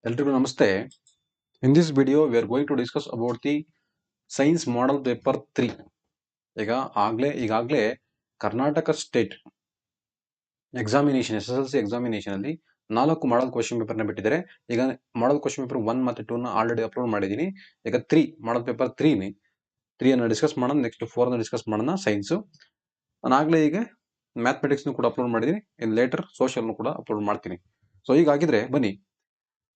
ಎಲ್ರಿಗೂ ನಮಸ್ತೆ. In this video, we are going to discuss about the Science Model Paper 3. ಈಗಾಗಲೇ Karnataka state examination SSLC examination ಅಲ್ಲಿ 4 model question ಪೇಪರ್ನ ಬಿಟ್ಟಿದ್ದಾರೆ. ಈಗ ಮಾಡಲ್ ಕ್ವಶನ್ ಪೇಪರ್ 1 ಮತ್ತು 2 ನ ಆಲ್ರೆಡಿ ಅಪ್ಲೋಡ್ ಮಾಡಿದ್ದೀನಿ. ಈಗ 3 ಮಾಡಲ್ ಪೇಪರ್ 3 ಅನ್ನು ಡಿಸ್ಕಸ್ ಮಾಡೋಣ. ನೆಕ್ಸ್ಟ್ 4 ಅನ್ನು ಡಿಸ್ಕಸ್ ಮಾಡೋಣ ಸೈನ್ಸ್. ನಾನಾಗಲೇ ಈಗ ಮ್ಯಾಥಮೆಟಿಕ್ಸ್ನು ಕೂಡ ಅಪ್ಲೋಡ್ ಮಾಡಿದ್ದೀನಿ. ಇನ್ ಲೇಟರ್ ಸೋಷಿಯಲ್ನು ಕೂಡ ಅಪ್ಲೋಡ್ ಮಾಡ್ತೀನಿ. ಸೊ ಹೀಗಾಗಿದ್ರೆ ಬನ್ನಿ.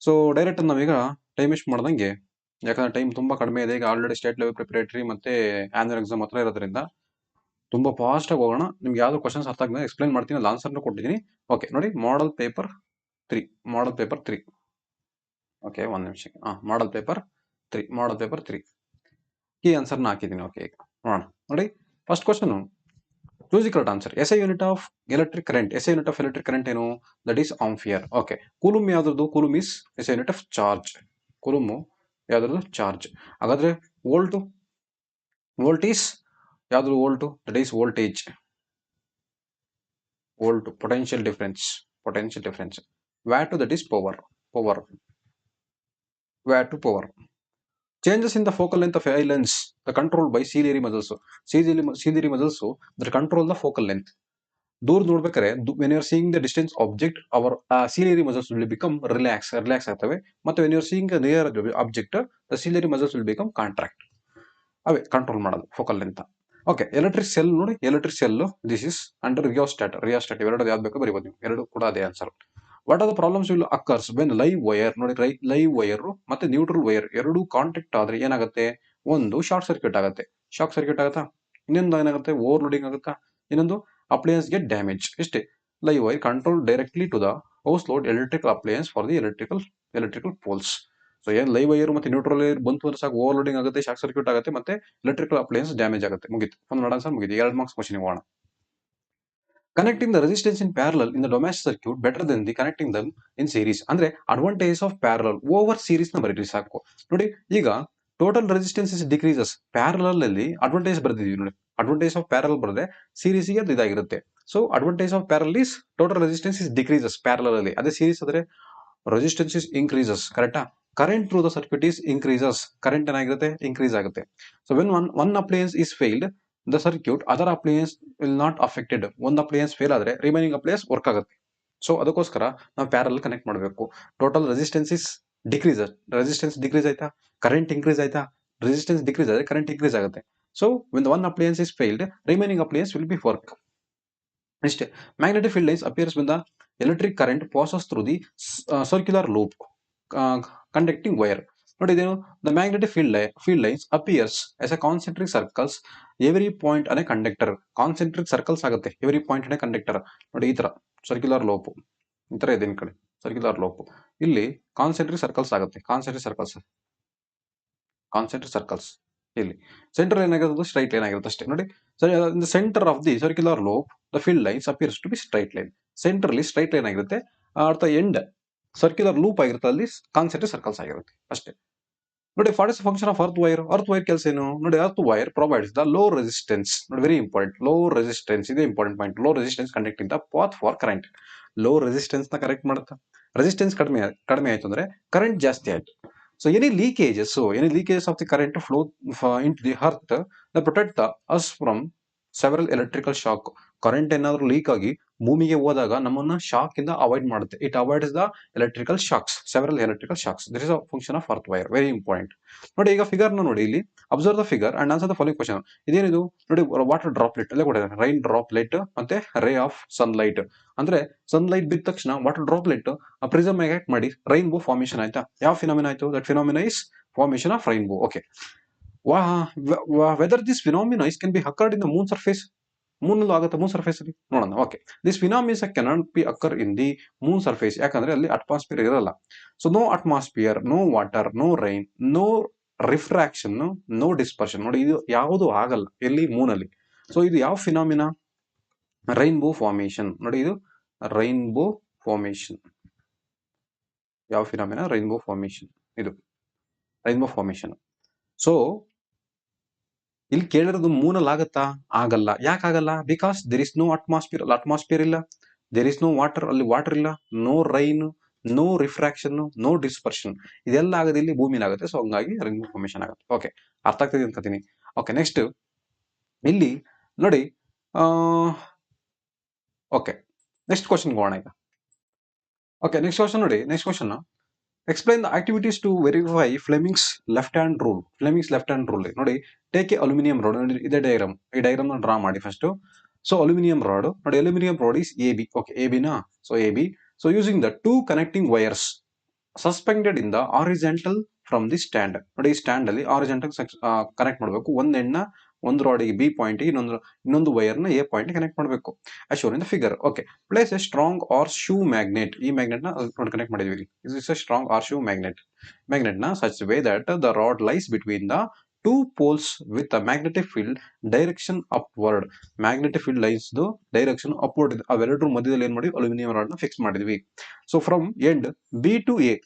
ಸೊ ಡೈರೆಕ್ಟ್ ನಾವೀಗ ಟೈಮ್ ವೇಸ್ಟ್ ಮಾಡ್ದಂಗೆ, ಯಾಕಂದ್ರೆ ಟೈಮ್ ತುಂಬಾ ಕಡಿಮೆ ಇದೆ. ಈಗ ಆಲ್ರೆಡಿ ಸ್ಟೇಟ್ ಲೆವೆಲ್ ಪ್ರಿಪರೇಟರಿ ಮತ್ತೆ ಆನ್ಯುವಲ್ ಎಕ್ಸಾಮ್ ಹತ್ರ ಇರೋದ್ರಿಂದ ತುಂಬಾ ಫಾಸ್ಟ್ ಆಗಿ ಹೋಗೋಣ. ನಿಮ್ಗೆ ಯಾವ್ದು ಕ್ವಶನ್ಸ್ ಅರ್ಥ ಆಗಿದ್ರೆ ಎಕ್ಸ್ಪ್ಲೈನ್ ಮಾಡ್ತೀನಿ, ಅಲ್ಲಿ ಆನ್ಸರ್ನ ಕೊಟ್ಟಿದ್ದೀನಿ. ಓಕೆ ನೋಡಿ, ಮಾಡಲ್ ಪೇಪರ್ 3. ಓಕೆ, ಒಂದ್ ನಿಮಿಷ. ಮಾಡಲ್ ಪೇಪರ್ 3 ಕೀ ಆನ್ಸರ್ನ ಹಾಕಿದ್ದೀನಿ. ಓಕೆ, ಈಗ ನೋಡೋಣ. ನೋಡಿ, first question, choose the correct answer. SI unit of electric current ಏನು? That is ampere. Okay, coulomb ಯಾವ್ದು? Coulomb is SI unit of charge. Coulomb ಯಾವ್ದು? ಚಾರ್ಜ್. ಹಾಗಾದ್ರೆ ವೋಲ್ಟ್ ಈಸ್ ಯಾವ್ದು? That is voltage. Potential difference. Watt that is power. Changes in the focal length of eye lens are controlled by ciliary muscles. Ciliary muscles that control the focal length. ದೂರ ನೋಡ್ಬೇಕಾದ್ರೆ, when you are seeing the distant object, our ciliary muscles will become relax ಆಗ್ತವೆ. ಮತ್ತೆ when you are seeing a near object, the ciliary muscles will become contract. ಅವೇ control ಮಾಡೋದು focal length. Okay, electric cell ನೋಡಿ. Electric cell this is under rheostat. ಇವೆರಡು ಯಾವ್ದು ಬೇಕೋ ಬರೀಬೋದು ನೀವು. ಎರಡು ಕೂಡ ಅದೇ answer. What are the problems will occurs when live wire? ನೋಡಿ, ಲೈವ್ ವೈರ್ ಮತ್ತೆ ನ್ಯೂಟ್ರಲ್ ವೈರ್ ಎರಡು ಕಾಂಟ್ಯಾಕ್ಟ್ ಆದ್ರೆ ಏನಾಗುತ್ತೆ? ಒಂದು ಶಾರ್ಟ್ ಸರ್ಕ್ಯೂಟ್ ಆಗುತ್ತೆ. ಇನ್ನೊಂದು ಏನಾಗುತ್ತೆ? ಓವರ್ ಲೋಡಿಂಗ್ ಆಗುತ್ತಾ? ಇನ್ನೊಂದು ಅಪ್ಲಯನ್ಸ್ ಗೆಟ್ ಡ್ಯಾಮೇಜ್. ಇಷ್ಟೇ. Live wire control directly to the house load electrical appliance for the electrical poles. So ಏನ್ ಲೈವ್ ವೈರ್ ಮತ್ತೆ ನ್ಯೂಟ್ರಲ್ ವೈರ್ ಬಂತು ಅಂದ್ರೆ ಸಾಕು, ಓವರ್ ಲೋಡಿಂಗ್ ಆಗುತ್ತೆ, ಶಾರ್ಟ್ ಸರ್ಕ್ಯೂಟ್ ಆಗುತ್ತೆ, ಮತ್ತೆ ಎಲೆಕ್ಟ್ರಿಕಲ್ ಅಪ್ಲಯನ್ಸ್ ಡ್ಯಾಮೇಜ್ ಆಗುತ್ತೆ. ಮುಗಿತು. ಒಂದು ಆನ್ಸರ್ ಮುಗಿತು. 2 ಮಾರ್ಕ್ಸ್ ಕ್ವಶನ್ ಹೋಗೋಣ. Connecting the resistance in parallel in the domestic circuit better than the connecting them in series. ಅಂದ್ರೆ advantage of parallel over series ನ ಬರೀರಿ ಸಾಕು. ನೋಡಿ, ಈಗ total resistance is decreases. Parallel ಅಲ್ಲಿ ಅಡ್ವಾಂಟೇಜ್ ಬರ್ದಿದೀವಿ ನೋಡಿ. ಅಡ್ವಾಂಟೇಜ್ ಆಫ್ ಪ್ಯಾರಲಲ್ ಬರದೆ ಸೀರೀಸ್ ಗೆ ಇದಾಗಿರುತ್ತೆ. So advantage of parallel is total resistance is decreases parallel ಅಲ್ಲಿ. ಅದೇ ಸೀರೀಸ್ ಆದ್ರೆ ರೆಸಿಸ್ಟೆನ್ಸ್ ಇಸ್ ಇನ್ಕ್ರೀಸಸ್. ಕರೆಕ್ಟಾ? Current through the circuit is increases. Current ಏನಾಗಿರುತ್ತೆ? ಇನ್ಕ್ರೀಸ್ ಆಗುತ್ತೆ. So when one appliances is failed the circuit, other appliance will not affected. ಒಂದು appliances fail ಆದ್ರೆ remaining appliances work ಆಗುತ್ತೆ. So ಅದಕ್ಕೋಸ್ಕರ ನಾವು parallel connect ಮಾಡಬೇಕು. Total resistance is resistance decrease ಆಯ್ತಾ, current increase ಆಯ್ತಾ? ರೆಸಿಸ್ಟೆನ್ಸ್ ಡಿಕ್ರೀಸ್ ಆದ್ರೆ ಕರೆಂಟ್ ಇನ್ಕ್ರೀಸ್ ಆಗುತ್ತೆ. So when the one appliance is failed, remaining appliance will be work. ಇಷ್ಟೇ. Magnetic field lines appears when the electric current passes through the circular loop conducting wire. ನೋಡಿ, ಇದೇನು? The magnetic field lines appears as a concentric circles every point on the conductor. Concentric circles ಆಗುತ್ತೆ every point on the conductor. ನೋಡಿ, ಈ ತರ circular loop ಈ ತರ ಇದೆ. ಕಡೆ ಸರ್ಕ್ಯುಲರ್ ಲೋಪ್, ಇಲ್ಲಿ ಕಾನ್ಸೆಂಟ್ರಿಕ್ ಸರ್ಕಲ್ಸ್ ಆಗುತ್ತೆ. ಕಾನ್ಸೆಂಟ್ರಿಕ್ ಸರ್ಕಲ್ಸ್ ಇಲ್ಲಿ ಸೆಂಟರ್ ಏನಾಗಿರೋದು? ಸ್ಟ್ರೈಟ್ ಲೈನ್ ಆಗಿರುತ್ತೆ ಅಷ್ಟೇ. ನೋಡಿ, centre of the circular loop the field lines appears to be straight line. Centre ಅಲ್ಲಿ ಸ್ಟ್ರೈಟ್ ಲೈನ್ ಆಗಿರುತ್ತೆ. ಅರ್ಥ ಎಂಡ್ ಸರ್ಕ್ಯುಲರ್ ಲೂಪ್ ಆಗಿರುತ್ತೆ, ಅಲ್ಲಿ ಕಾನ್ಸೆಂಟ್ರಿಕ್ ಸರ್ಕಲ್ಸ್ ಆಗಿರುತ್ತೆ ಅಷ್ಟೇ. ನೋಡಿ, what is function of earth wire? Earth wire ಕೆಲಸ ಏನು? ನೋಡಿ, earth wire provides the low resistance. ನೋಡಿ, ವೆರಿ ಇಂಪಾರ್ಟೆಂಟ್. ಲೋ ರೆಸಿಸ್ಟೆನ್ಸ್ ಇದೆ important point. Low resistance conducting the path for current. Low resistance ನ correct ಮಾಡುತ್ತೆ. ರೆಸಿಸ್ಟೆನ್ಸ್ ಕಡಿಮೆ ಆಯ್ತು ಅಂದ್ರೆ ಕರೆಂಟ್ ಜಾಸ್ತಿ ಆಯ್ತು. So any leakages of the current flow into the earth protect the us from several electrical shock. Current ಏನಾದ್ರು leak ಆಗಿ ಭೂಮಿಗೆ ಹೋದಾಗ ನಮ್ಮನ್ನ ಶಾಕ್ ಇಂದ ಅವಾಯ್ಡ್ ಮಾಡುತ್ತೆ. It avoids the electrical shocks, several electrical shocks. This is a function of earth wire. Very important. ನೋಡಿ, ಈಗ figure ನೋಡಿ, ಇಲ್ಲಿ observe the figure and answer the following question. ಇದೇನಿದು? ನೋಡಿ, ವಾಟರ್ ಡ್ರಾಪ್ಲೆಟ್ ಅಲ್ಲೇ ಕೊಟ್ಟಿದ್ದಾರೆ. ರೈನ್ ಡ್ರಾಪ್ಲೆಟ್ ಮತ್ತೆ ರೇ ಆಫ್ ಸನ್ಲೈಟ್. ಅಂದ್ರೆ ಸನ್ಲೈಟ್ ಬಿದ್ದ ತಕ್ಷಣ ವಾಟರ್ ಡ್ರಾಪ್ಲೆಟ್ ಪ್ರಿಸಮ್ ಆಕ್ಟ್ ಮಾಡಿ ರೈನ್ಬೋ ಫಾರ್ಮೇಶನ್ ಆಯ್ತಾ? ಯಾವ ಫಿನಾಮಿನಾ ಆಯ್ತು? That phenomena is formation of rainbow. Okay, whether this phenomena can be occurred in the moon surface. Moon ಆಗುತ್ತೆ, moon surface ಅಲ್ಲಿ ನೋಡೋಣ. Okay, this phenomena cannot be occur in the moon surface. ಯಾಕಂದ್ರೆ ಅಲ್ಲಿ atmosphere ಇರಲ್ಲ. So no atmosphere, no water, no rain, no refraction, no dispersion. ನೋಡಿ, ಇದು ಯಾವುದು ಆಗಲ್ಲ ಎಲ್ಲಿ? ಮೂನ್ ಅಲ್ಲಿ. ಸೊ ಇದು ಯಾವ ಫಿನಾಮಿನಾ? Rainbow formation. ನೋಡಿ, ಇದು ರೈನ್ಬೋ ಫಾರ್ಮೇಶನ್. ಯಾವ ಫಿನಾಮಿನಾ? Rainbow formation. ಇದು ರೈನ್ಬೋ ಫಾರ್ಮೇಶನ್. ಸೊ ಇಲ್ಲಿ ಕೇಳಿರೋದು ಮೂನಲ್ಲಿ ಆಗತ್ತಾ? ಆಗಲ್ಲ. ಯಾಕಾಗಲ್ಲ? Because there is no atmosphere. ಅಲ್ಲಿ ಅಟ್ಮಾಸ್ಫಿಯರ್ ಇಲ್ಲ. There is no water. ಅಲ್ಲಿ ವಾಟರ್ ಇಲ್ಲ. No rain, no refraction, no dispersion, ಇದೆಲ್ಲ ಆಗೋದು ಇಲ್ಲಿ ಭೂಮಿಲಿ ಆಗುತ್ತೆ. ಸೊ ಹಂಗಾಗಿ ರಿಂಗ್ ಫಾರ್ಮೇಶನ್ ಆಗುತ್ತೆ. ಓಕೆ, ಅರ್ಥ ಆಗ್ತದೆ ಅನ್ಕೋತೀನಿ. ಓಕೆ, ನೆಕ್ಸ್ಟ್ ಇಲ್ಲಿ ನೋಡಿ. ಓಕೆ, ನೆಕ್ಸ್ಟ್ ಕ್ವಶನ್ ಹೋಗೋಣ ಈಗ. ಓಕೆ, ನೆಕ್ಸ್ಟ್ ಕ್ವಶನ್ ನೋಡಿ. Next question, explain the activities to verify Fleming's left hand rule. Fleming's left hand rule ನೋಡಿ. Take a aluminium rod. ನೋಡಿ ಇದೇ ಡಯಾಗ್ರಾಮ್, ಈ ಡಯಾಗ್ರಾಮ್ ಡ್ರಾ ಮಾಡಿ ಫಸ್ಟ್. ಸೊ ಅಲ್ಯೂಮಿನಿಯಂ ರಾಡ್ ನೋಡಿ, aluminium rod is A B. Okay, A ಬಿನಾ? So A B. So using the two connecting wires suspended in the horizontal from the stand. ನೋಡಿ ಈ stand ಅಲ್ಲಿ horizontal connect ಮಾಡಬೇಕು. ಒಂದ್ ಎಂಡ್ನ ಒಂದು ರಾಡಿಗೆ ಬಿ ಪಾಯಿಂಟ್, ಇನ್ನೊಂದು ವೈರ್ ನ ಎ ಪಾಯಿಂಟ್ ಕನೆಕ್ಟ್ ಮಾಡಬೇಕು. As shown in the figure. Okay, place a strong horseshoe magnet. ಈ ಮ್ಯಾಗ್ನೆಟ್ ನ ನೋಡಿ ಕನೆಕ್ಟ್ ಮಾಡಿದ್ವಿ. Is a strong horseshoe magnet. Magnet ನ such way that the rod lies between the two poles with a magnetic field direction upward. Magnetic field lines direction upward. ಅವೆರಡರ ಮಧ್ಯದಲ್ಲಿ ಏನ್ ಮಾಡಿ aluminium rod ನ fix ಮಾಡಿದ್ವಿ. So from end B to A,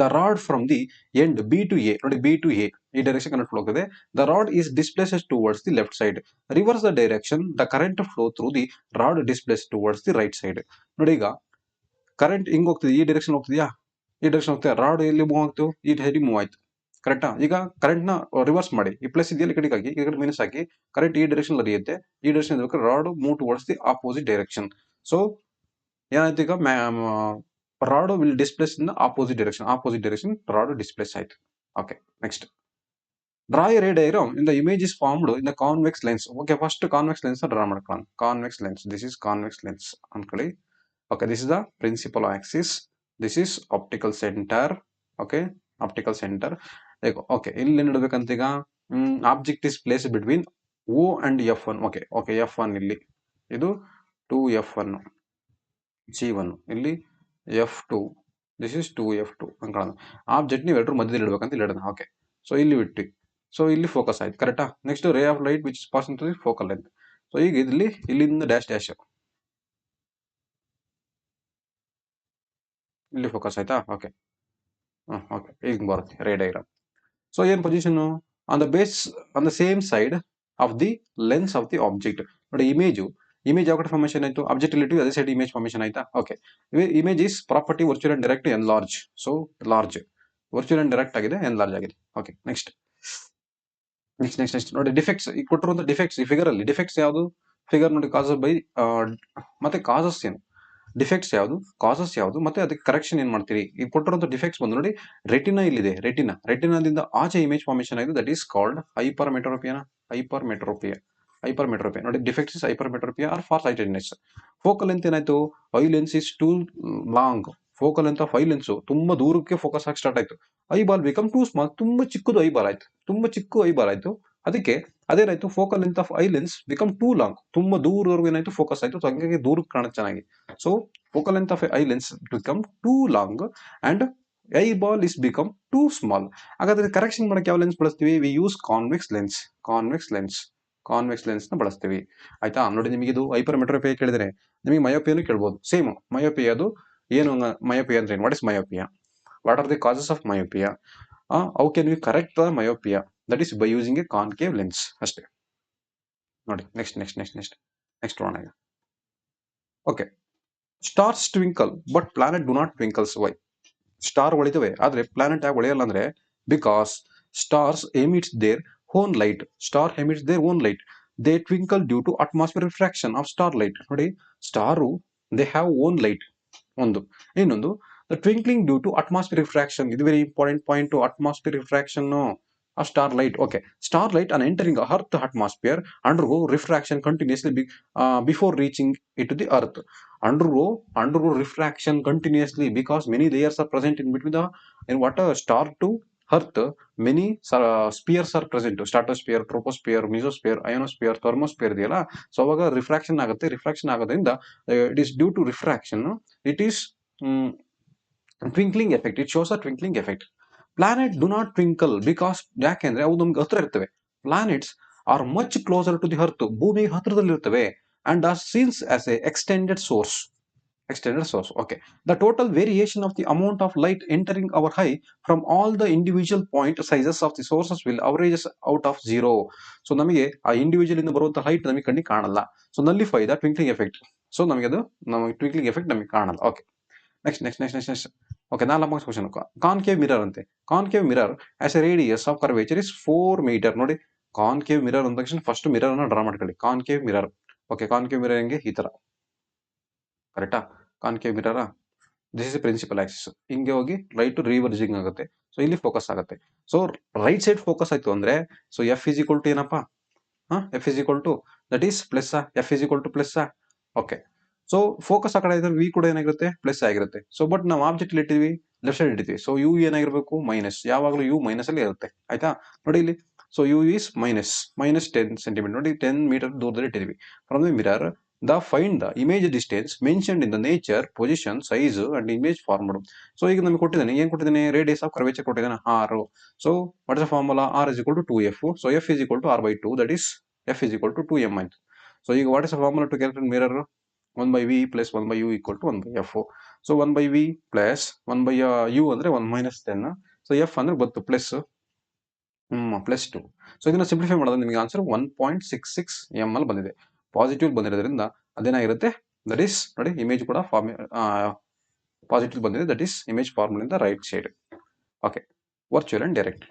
the rod from the end B to A, ನೋಡಿ B to A ಈ direction connect ಹೋಗ್ತದೆ. The rod is displaced towards the left side. Reverse the direction, the current flow through the rod displaced towards the right side. ನೋಡಿ ಈಗ current ಹಿಂಗ್ ಹೋಗ್ತದೆ, ಈ direction ಹೋಗ್ತಿದ್ಯಾ, ಈ ಡೈರೆಕ್ಷನ್ ಹೋಗ್ತದೆ. ರಾಡ್ ಎಲ್ಲಿ ಮೂವ್ ಆಗ್ತು, ಈ ಸೈಡಿಗೆ ಮೂವ್ ಆಯ್ತು. ಕರೆಕ್ಟಾ? ಈಗ ಕರೆಂಟ್ ನ ರಿವರ್ಸ್ ಮಾಡಿ, ಈ ಪ್ಲಸ್ ಇದೆಯಲ್ಲ ಈ ಕಡೆಗೆ ಹಾಕಿ, ಈ ಕಡೆ ಮೈನಸ್ ಹಾಕಿ, ಕರೆಂಟ್ ಈ ಡೈರೆಕ್ಷನ್ ಹರಿಯುತ್ತೆ. ಈ direction rod move towards the opposite direction. So ಏನಾಯ್ತು ಈಗ, rod will displace in the opposite direction rod displace ಆಯ್ತು. Okay, next draw a ray diagram in the image is formed in the convex lens. Okay, first convex lens draw ಮಾಡ್ಕೊಳ್ಳೋಣ. Convex lens, this is convex lens ಅನ್ಕೊಳ್ಳಿ. Okay, this is the principal axis, this is optical centre. Okay, optical centre. Okay, ಇಲ್ಲಿ ನೋಡ್ಬೇಕಂತ ಈಗ object is place between O and F1. Okay, okay, F1 ಇಲ್ಲಿ, ಇದು 2F1, G1 ಇಲ್ಲಿ F2, this is 2F2 ಅನ್ಕೊಳ್ಳೋಣ. Object ನೀವು ಎರಡರ ಮಧ್ಯದಲ್ಲಿ ಇಡಬೇಕಂತ ಇಲ್ಲಿ ಇಡೋಣ. ಓಕೆ, ಸೊ ಇಲ್ಲಿ ಬಿಟ್ಟು, ಸೊ ಇಲ್ಲಿ ಫೋಕಸ್ ಆಯ್ತು. ಕರೆಕ್ಟಾ? Next ray of light which is passing to the focal length. So ಈಗ ಇಲ್ಲಿ ಇಲ್ಲಿಂದ ಡ್ಯಾಶ್ ಇಲ್ಲಿ ಫೋಕಸ್ ಆಯ್ತಾ? ಓಕೆ, ಓಕೆ, ಈಗ ಬರುತ್ತೆ ರೇ ಡಯಾಗ್ರಾಮ್. ಸೊ ಏನ್ position on the base on the same side of the lens of the object. ನೋಡಿ image ಯಾವ ಕಡೆ ಫಾರ್ಮೇಶನ್ ಆಯ್ತು, ಆಬ್ಜೆಕ್ಟ್ ರಿಲೇಟಿವ್ ಅದೇ ಸೈಡ್ ಇಮೇಜ್ ಫಾರ್ಮೇಶನ್ ಆಯ್ತಾ? Okay, image his property virtual and direct enlarge. So large, virtual and direct ಆಗಿದೆ, enlarge ಆಗಿದೆ. Okay, next ನೋಡಿ defects. ಈಗ ಕೊಟ್ಟಿರುವಂತ ಡಿಫೆಕ್ಟ್ಸ್ ಈ ಫಿಗರ್ ಅಲ್ಲಿ. ಡಿಫೆಕ್ಟ್ಸ್ ಯಾವುದು? ಫಿಗರ್ ನೋಡಿ, ಕಾಸಸ್ ಬೈ ಮತ್ತೆ ಕಾಸಸ್ ಏನು, ಡಿಫೆಕ್ಟ್ಸ್ ಯಾವುದು, ಕಾಸಸ್ ಯಾವುದು, ಮತ್ತೆ ಅದಕ್ಕೆ ಕರೆಕ್ಷನ್ ಏನ್ ಮಾಡ್ತೀರಿ. ಈಗ ಕೊಟ್ಟಿರುವಂತ ಡಿಫೆಕ್ಟ್ಸ್ ಬಂದು ನೋಡಿ, ರೆಟಿನಾ ಇಲ್ಲಿದೆ. ರೆಟಿನಾದಿಂದ ಆಚೆ ಇಮೇಜ್ ಫಾರ್ಮೇಶನ್ ಆಗಿದೆ, ದಟ್ ಈಸ್ ಕಾಲ್ಡ್ ಹೈಪರ್ಮೆಟ್ರೋಪಿಯಾ. ನೋಡಿ defects is hypermetropia or far sightedness. Focal length ಏನಾಯ್ತು, eye lens is too long. Focal length of eye lens ತುಂಬಾ ದೂರಕ್ಕೆ ಫೋಕಸ್ ಆಗಿ ಸ್ಟಾರ್ಟ್ ಆಯ್ತು. Eye ball become too small, ತುಂಬಾ ಚಿಕ್ಕದು I ball ಆಯ್ತು, ತುಂಬಾ ಚಿಕ್ಕ ಐ ಬಾಲ್ ಆಯ್ತು. ಅದಕ್ಕೆ ಅದೇನಾಯ್ತು, focal length of eye lens become too long. ತುಂಬಾ ದೂರದವರೆಗೂ ಏನಾಯ್ತು, ಫೋಕಸ್ ಆಯ್ತು. ಸೊ ಹಂಗಾಗಿ ದೂರಕ್ಕೆ ಕಾಣುತ್ತೆ ಚೆನ್ನಾಗಿ. So focal length of eye lens become too long and I ball is become too small. ಹಾಗಾದ್ರೆ ಕರೆಕ್ಷನ್ ಮಾಡಕ್ಕೆ ಯಾವ ಲೆನ್ಸ್ ಬಳಸ್ತೀವಿ? ವಿ ಯೂಸ್ ಕಾನ್ವೆಕ್ಸ್ ಲೆನ್ಸ್ ನ ಬಳಸ್ತೀವಿ. ಆಯ್ತಾ? ನೋಡಿ, ನಿಮಗೆ ಇದು ಹೈಪರ್ಮೆಟ್ರೋಪಿಯಾ ಕೇಳಿದ್ರೆ ನಿಮಗೆ ಮಯೋಪಿಯಾನು ಕೇಳ್ಬೋದು. ಸೇಮ್ ಮಯೋಪಿಯಾ ಅದು ಏನು, ಮಯೋಪಿಯಾ ಅಂದ್ರೆ ಏನು, what is myopia, what are the causes of myopia, how can we correct the myopia, that is by using a concave lens ಅಷ್ಟೇ. ನೋಡಿ ನೆಕ್ಸ್ಟ್ ನೋಡೋಣ ಈಗ. Okay, stars twinkle but planet do not twinkles. Why? Star ಹೊಳಿತವೆ ಆದ್ರೆ planet ಯಾಕೆ ಹೊಳೆಯಲ್ಲ ಅಂದ್ರೆ, because stars emits their own light. They twinkle due to atmosphere refraction of star light. ನೋಡಿ, star they have own light ಒಂದು. ಇನ್ನೊಂದು the twinkling due to atmosphere refraction. ಇದು very important point. Atmosphere refraction of starlight. Okay, starlight on entering a earth atmosphere undergo refraction continuously before reaching it to the earth. Undergo refraction continuously because many layers are present in between the star to earth. Many spheres are present. Stratosphere, troposphere, mesosphere, ionosphere, thermosphere ಇದೆಯಲ್ಲ. So ಅವಾಗ refraction ಆಗುತ್ತೆ. Refraction ಆಗೋದ್ರಿಂದ it is due to refraction. It is twinkling effect. It shows a twinkling effect. Planet do not twinkle because ಯಾಕೆಂದ್ರೆ ಅವು ನಮ್ಗೆ ಹತ್ರ ಇರ್ತವೆ. Planets are much closer to the earth. ಭೂಮಿಗೆ ಹತ್ರದಲ್ಲಿ ಇರ್ತವೆ. And are seen as a extended source. Okay, the total variation of the amount of light entering our eye from all the individual point sizes of the sources will averages out of 0. So ನಮಗೆ ಆ individual ಇಂದ ಬರುವಂತ light ನಮಗೆ ಕಣ್ಣಿಗೆ ಕಾಣಲ್ಲ. So nullify the twinkling effect. So ನಮಗೆ twinkling effect ನಮಗೆ ಕಾಣಲ್ಲ. Okay, next okay 4 question concave mirror ಅಂತೆ concave mirror as a radius of curvature is 4 metre ನೋಡಿ ಕಾನ್ಕೇವ್ ಮಿರರ್ ಅಂದ ತಕ್ಷಣ ಫಸ್ಟ್ ಮಿರರ್ ಅನ್ನ ಡ್ರಾ ಮಾಡ್ಕೊಳ್ಳಿ concave mirror okay concave mirror ಹೆಂಗೆ ಈ ತರ ಕರೆಕ್ಟಾ concave mirror this is principal axis ಹಿಂಗೆ ಹೋಗಿ ರೈಟ್ ರಿವರ್ಸಿಂಗ್ ಆಗುತ್ತೆ ಸೊ ಇಲ್ಲಿ ಫೋಕಸ್ ಆಗುತ್ತೆ ಸೊ ರೈಟ್ ಸೈಡ್ ಫೋಕಸ್ ಆಯ್ತು ಅಂದ್ರೆ so F is equal to ಏನಪ್ಪಾ F is equal to that is plus F is equal to plus okay so focus ಆ ಕಡೆ ಇದ್ರೆ ವಿ ಕೂಡ ಏನಾಗಿರುತ್ತೆ ಪ್ಲಸ್ ಆಗಿರುತ್ತೆ ಸೊ ಬಟ್ ನಾವು ಆಬ್ಜೆಕ್ಟ್ ಇಟ್ಟಿದ್ವಿ ಲೆಫ್ಟ್ ಸೈಡ್ ಇಟ್ಟಿದ್ವಿ ಸೊ ಯು ಏನಾಗಿರ್ಬೇಕು ಮೈನಸ್ ಯಾವಾಗಲೂ ಯು ಮೈನಸ್ ಅಲ್ಲಿ ಇರುತ್ತೆ ಆಯ್ತಾ ನೋಡಿ ಇಲ್ಲಿ so U is minus 10 centimetre ನೋಡಿ 10 ಮೀಟರ್ ದೂರದಲ್ಲಿ ಇಟ್ಟಿದ್ವಿ from the mirror find the image distance mentioned in the nature position size and image formed so ಈಗ ನಮಗೆ ಕೊಟ್ಟಿದ್ದಾನೆ ಏನ್ ಕೊಟ್ಟಿದ್ದಾನೆ ರೇಡಿಯಸ್ ಆಫ್ ಕರ್ವೇಚರ್ ಕೊಟ್ಟಿದ್ದಾನೆ R so what is the formula R is equal to 2f so F is equal to R by 2 that is F is equal to 2m ಆಯ್ತು so ಈಗ what is the formula to calculate mirror 1 by v plus 1 by u equal to 1 by f. So 1 by v plus 1 by u ಅಂದ್ರೆ 1 minus 10. So f ಅಂದ್ರೆ ಬಂತು plus 2. So ಇದನ್ನ simplify ಮಾಡಿದ್ರೆ ನಿಮಗೆ answer 1.66 ml ಬಂದಿದೆ positive ಬಂದಿರೋದ್ರಿಂದ ಅದೇನಾಗಿರುತ್ತೆ that is ನೋಡಿ image ಕೂಡ ಪಾಸಿಟಿವ್ ಬಂದಿದೆ ದಟ್ ಈಸ್ ಇಮೇಜ್ ಫಾರ್ಮುಲಾ ಇಂದ right side okay virtual and direct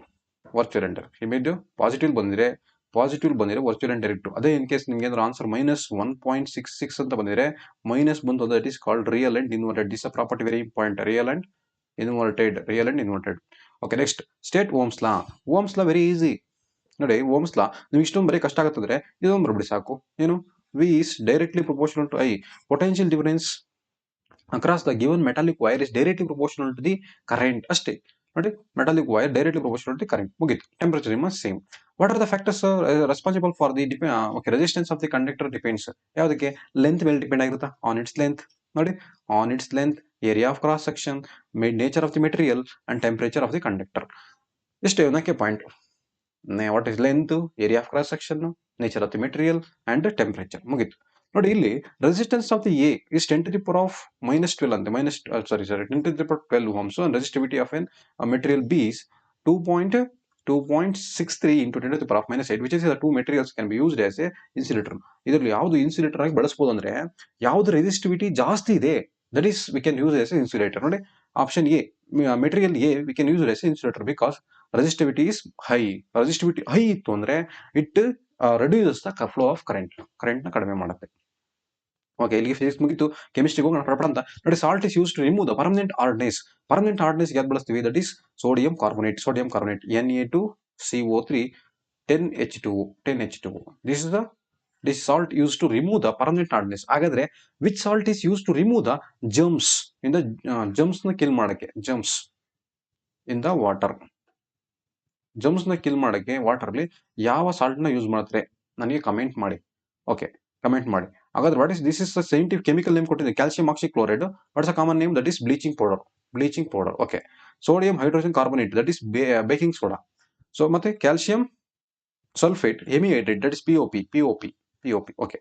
image positive ಬಂದಿದೆ ವರ್ಚುವಲ್ ಅಂಡ್ ಡೈರೆಕ್ಟ್ ಅದೇ ಇನ್ ಕೇಸ್ ನಿಮ್ಗೆ ಏನಾದ್ರು ಆನ್ಸರ್ -1.66 ಅಂತ ಬಂದಿದ್ರೆ ಮೈನಸ್ ಬಂತು that is called real and inverted this property very important real and inverted okay next state Ohm's law very easy ನೋಡಿ Ohm's law ನೀವು ಇಷ್ಟೊಂದು ಬರೀ ಕಷ್ಟ ಆಗುತ್ತಂದ್ರೆ ಇದೊಂದು ಬರ್ಬಿಡಿ ಸಾಕು ಏನು V is directly proportional to I potential difference across the given metallic wire is directly proportional to the current ಅಷ್ಟೇ ನೋಡಿ metallic wire directly proportional to the current ಮುಗಿತು temperature is same what are the factors responsible for the resistance of the conductor depends ಯಾವುದಕ್ಕೆ length ಮೇಲೆ depend ಆಗಿರುತ್ತೆ on its length ನೋಡಿ on its length area of cross section nature of the material and temperature of the conductor ಇಷ್ಟೇ ಒಂದಕ್ಕೆ point what is length area of cross section nature of the material and temperature ಮುಗಿತು ನೋಡಿ ಇಲ್ಲಿ resistance of the A is 10 to the power of -12 ಅಂತೆ 10 to the power 12 ohms and resistivity of an material B is 2.63 into 10 to the power of -8 which is the two materials can be used as a insulator ಇದರಲ್ಲಿ ಯಾವುದು insulator ಆಗಿ ಬಳಸಬಹುದು ಅಂದ್ರೆ ಯಾವುದು resistivity ಜಾಸ್ತಿ ಇದೆ that is we can use as a insulator ನೋಡಿ option A material A we can use as a insulator because resistivity is high ಇತ್ತು ಅಂದ್ರೆ it reduces the flow of current ನ ಕಡಿಮೆ ಮಾಡುತ್ತೆ ಓಕೆ ಇಲ್ಲಿಗೆ ಫಿಸಿಕ್ಸ್ ಮುಗಿತು ಕೆಮಿಸ್ಟ್ರಿಗೆ ಹೋಗೋಣ ಪಡಪಡ ಅಂತ ನೋಡಿ salt is use to remove the permanent hardness ಯಾವ್ದು ಬಳಸ್ತೀವಿ that is sodium carbonate Na2CO3 10H2O this salt used to remove the permanent hardness ಹಾಗಾದ್ರೆ which salt is used to remove the germs in the germs ನ kill ಮಾಡಕ್ಕೆ germs in the water gems ನ kill ಮಾಡಕ್ಕೆ water ಅಲ್ಲಿ ಯಾವ salt ನ use ಮಾಡ್ತಾರೆ ನನಗೆ ಕಮೆಂಟ್ ಮಾಡಿ ಓಕೆ ಕಮೆಂಟ್ ಮಾಡಿ ಹಾಗಾದ್ರೆ what is this is scientific chemical name ಕೊಟ್ಟಿದೆ calcium oxychloride what's a common name that is bleaching powder okay sodium hydrogen carbonate that is baking soda so ಮತ್ತೆ calcium sulphate hemihydrate that is POP okay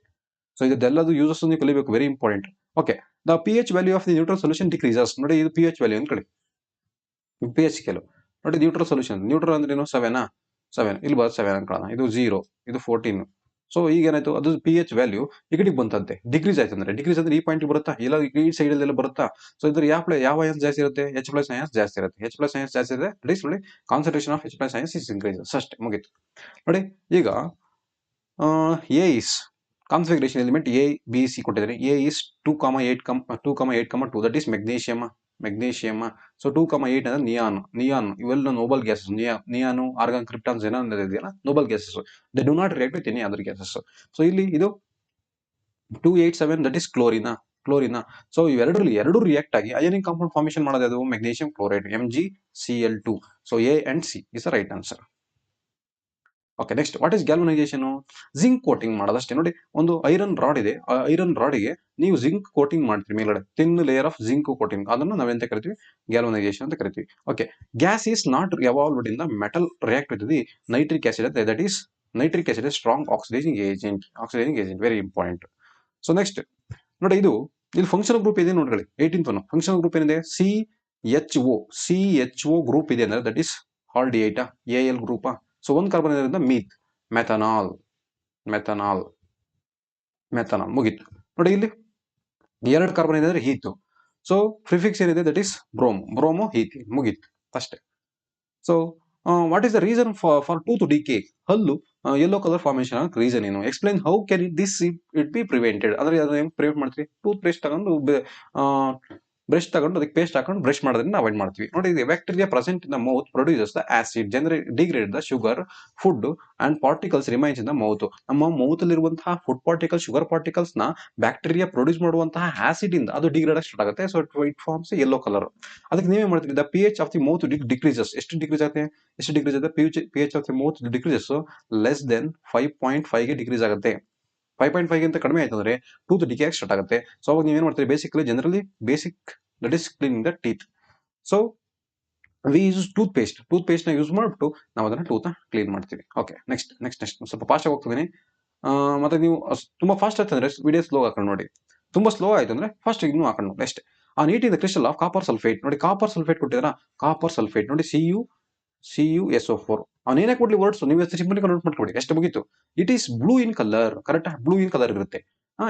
so ಇದೆಲ್ಲದು uses ನೀವು ಕಲಿಬೇಕು very important okay the pH value of the neutral solution decreases ನೋಡಿ ಇದು pH value ಅಂತ ಕಳಿ pH scale ನೋಡಿ neutral solution neutral ಅಂದ್ರೆ ಏನು 7 ಇಲ್ಲಿ ಬರೋದು 7 ಅನ್ಕೊಳ್ಳೋಣ ಇದು 0 ಇದು 14 ಸೊ ಈಗ ಏನಾಯ್ತು ಅದು pH ವ್ಯಾಲ್ಯೂ ಈ ಕಡೆಗೆ ಬಂತಂತೆ ಡಿಕ್ರೀಸ್ ಆಯ್ತು ಅಂದ್ರೆ ಈ ಪಾಯಿಂಟ್ ಬರುತ್ತಾ ಇಲ್ಲ ಈ ಸೈಡ್ ಎಲ್ಲ ಬರುತ್ತಾ ಸೊ ಇದ್ರ ಯಾವ ಅಯಾನ್ಸ್ ಜಾಸ್ತಿ ಇರುತ್ತೆ H+ ಅಯಾನ್ಸ್ ಜಾಸ್ತಿ ಇರುತ್ತೆ ಪ್ಲೀಸ್ ನೋಡಿ concentration of H+ ions is increases ಅಷ್ಟೇ ಮುಗಿತು ನೋಡಿ ಈಗ A is configuration element A B C ಕೊಟ್ಟಿದ್ದಾರೆ A is 2,8,2 that is magnesium so 2,8 ಅಂದ್ರೆ ನಿಯಾನ್ ಇವೆಲ್ಲ noble gases neon argon krypton xenon ಇದೆಯಲ್ಲ noble gases they do not react with any other gases so ಇಲ್ಲಿ ಇದು 287 that is ಕ್ಲೋರಿನಾ so ಇವೆರಡರಲ್ಲಿ ಎರಡು react ಆಗಿ ಅಯಾನಿಕ್ ಕಾಂಪೌಂಡ್ ಫಾರ್ಮೇಷನ್ ಮಾಡೋದು ಅದು magnesium chloride MgCl2 so A and C is the right answer okay next what is galvanisation zinc coating ಮಾಡೋದಷ್ಟೇ ನೋಡಿ ಒಂದು ಐರನ್ ರಾಡ್ ಇದೆ ಐರನ್ ರಾಡಿಗೆ ನೀವು ಜಿಂಕ್ ಕೋಟಿಂಗ್ ಮಾಡ್ತೀರಿ ಮೇಲ್ಗಡೆ thin layer of zinc coating ಅದನ್ನು ನಾವೆಂತ ಕರಿತೀವಿ ಗ್ಯಾಲ್ವನೈಸೇಷನ್ ಅಂತ ಕರಿತೀವಿ okay gas is not evolved in the metal react with the nitric acid that is nitric acid strong oxidising agent very important so next ನೋಡಿ ಇದು ಇಲ್ಲಿ ಫಂಕ್ಷನಲ್ ಗ್ರೂಪ್ ಇದೆ ನೋಡ್ರಿ 18th ಒನ್ ಫಂಕ್ಷನಲ್ ಗ್ರೂಪ್ ಏನಿದೆ CHO group ಇದೆ ಅಂದ್ರೆ that is aldehyde AL group so ಒಂದು carbon ಇರೋದ್ರಿಂದ ಮೆಥನಾಲ್ ಮುಗೀತು ನೋಡಿ ಇಲ್ಲಿ ಎರಡು ಕಾರ್ಬನ್ ಇದೆ ಅಂದ್ರೆ ಹೀತು ಸೊ ಪ್ರಿಫಿಕ್ಸ್ ಏನಿದೆ ದಟ್ ಈಸ್ ಬ್ರೋಮೋ ಈಥೇನ್ ಮುಗೀತು ಅಷ್ಟೇ. So what is the reason for tooth decay? ಹಲ್ಲು ಯೆಲ್ಲೋ ಕಲರ್ ಫಾರ್ಮೇಶನ್ ಆಗಕ್ಕೆ ರೀಸನ್ ಏನು? Explain how can it be prevented. ಅಂದ್ರೆ ಅದನ್ನ ಹೆಂಗ್ ಪ್ರಿವೆಂಟ್ ಮಾಡ್ತೀವಿ? ಟೂತ್ ಪೇಸ್ಟ್ ತಗೊಂಡು ಬ್ರಷ್ ತಗೊಂಡು ಅದಕ್ಕೆ ಪೇಸ್ಟ್ ಹಾಕೊಂಡು ಬ್ರಷ್ ಮಾಡೋದ್ರಿಂದ ಅವಾಯ್ಡ್ ಮಾಡ್ತೀವಿ. ನೋಡಿ, ಇದು bacteria present in the mouth produces the acid degrade the sugar food and particles remains in the mouth. ನಮ್ಮ ಮೌತ್ ಅಲ್ಲಿರುವಂತಹ ಫುಡ್ ಪಾರ್ಟಿಕಲ್ಸ್, ಶುಗರ್ ಪಾರ್ಟಿಕಲ್ಸ್ ನ ಬ್ಯಾಕ್ಟೀರಿಯಾ ಪ್ರೊಡ್ಯೂಸ್ ಮಾಡುವಂತಹ ಆಸಿಡ್ ಇಂದ ಅದು ಡಿಗ್ರೇಡ್ ಸ್ಟಾರ್ಟ್ ಆಗುತ್ತೆ. So it forms yellow colour. ಅದಕ್ಕೆ ನೀವೇ ಮಾಡ್ತೀರಿ, the P H of the mouth decreases. ಎಷ್ಟು ಡಿಕ್ರೀಸ್ ಆಗುತ್ತೆ? ಎಷ್ಟು ಡಿಕ್ರೀಸ್ ಆಗುತ್ತೆ? P H of the mouth decreases less than 5.5 ಗೆ ಡಿಕ್ರೀಸ್ ಆಗುತ್ತೆ. 5.5 ಗಿಂತ ಕಡಿಮೆ ಆಯ್ತು ಅಂದ್ರೆ ಟೂತ್ ಡಿಕೆ ಸ್ಟಾರ್ಟ್ ಆಗುತ್ತೆ. ಸೊ ಅವಾಗ ನೀವೇನ್ ಮಾಡ್ತೀರಿ? Basically generally basic that is cleaning the teeth. So we use tooth paste ನ ಯೂಸ್ ಮಾಡ್ಬಿಟ್ಟು ನಾವು ಅದನ್ನ ಟೂತ್ ಕ್ಲೀನ್ ಮಾಡ್ತೀವಿ. ಓಕೆ, ನೆಕ್ಸ್ಟ್ ಸ್ವಲ್ಪ ಫಾಸ್ಟ್ ಆಗಿ ಹೋಗ್ತಿದ್ದೀನಿ. ಮತ್ತೆ ನೀವು ತುಂಬಾ ಫಾಸ್ಟ್ ಆಯ್ತು ಅಂದ್ರೆ ವಿಡಿಯೋ ಸ್ಲೋ ಹಾಕೊಂಡು ನೋಡಿ. ತುಂಬಾ ಸ್ಲೋ ಆಯ್ತು ಅಂದ್ರೆ ಫಾಸ್ಟ್ ಇನ್ನೂ ಹಾಕೊಂಡು ನೋಡಿ ಅಷ್ಟೇ. ಆ neat in the crystal of copper sulphate. ನೋಡಿ, ಕಾಪರ್ ಸಲ್ಫೇಟ್ ಕೊಟ್ಟಿದ್ರ, ಕಾಪರ್ ಸಲ್ಫೇಟ್ ನೋಡಿ, CuSO4. ಅವನೇನೇ ಕೊಡ್ಲಿ ವರ್ಡ್ಸ್ ನೀವು ಸಿಂಪಲ್ ನೋಟ್ ಮಾಡ್ಕೊಡಿ ಅಷ್ಟೇ, ಮುಗೀತು. It is blue in colour. Correct, blue in colour ಇರುತ್ತೆ.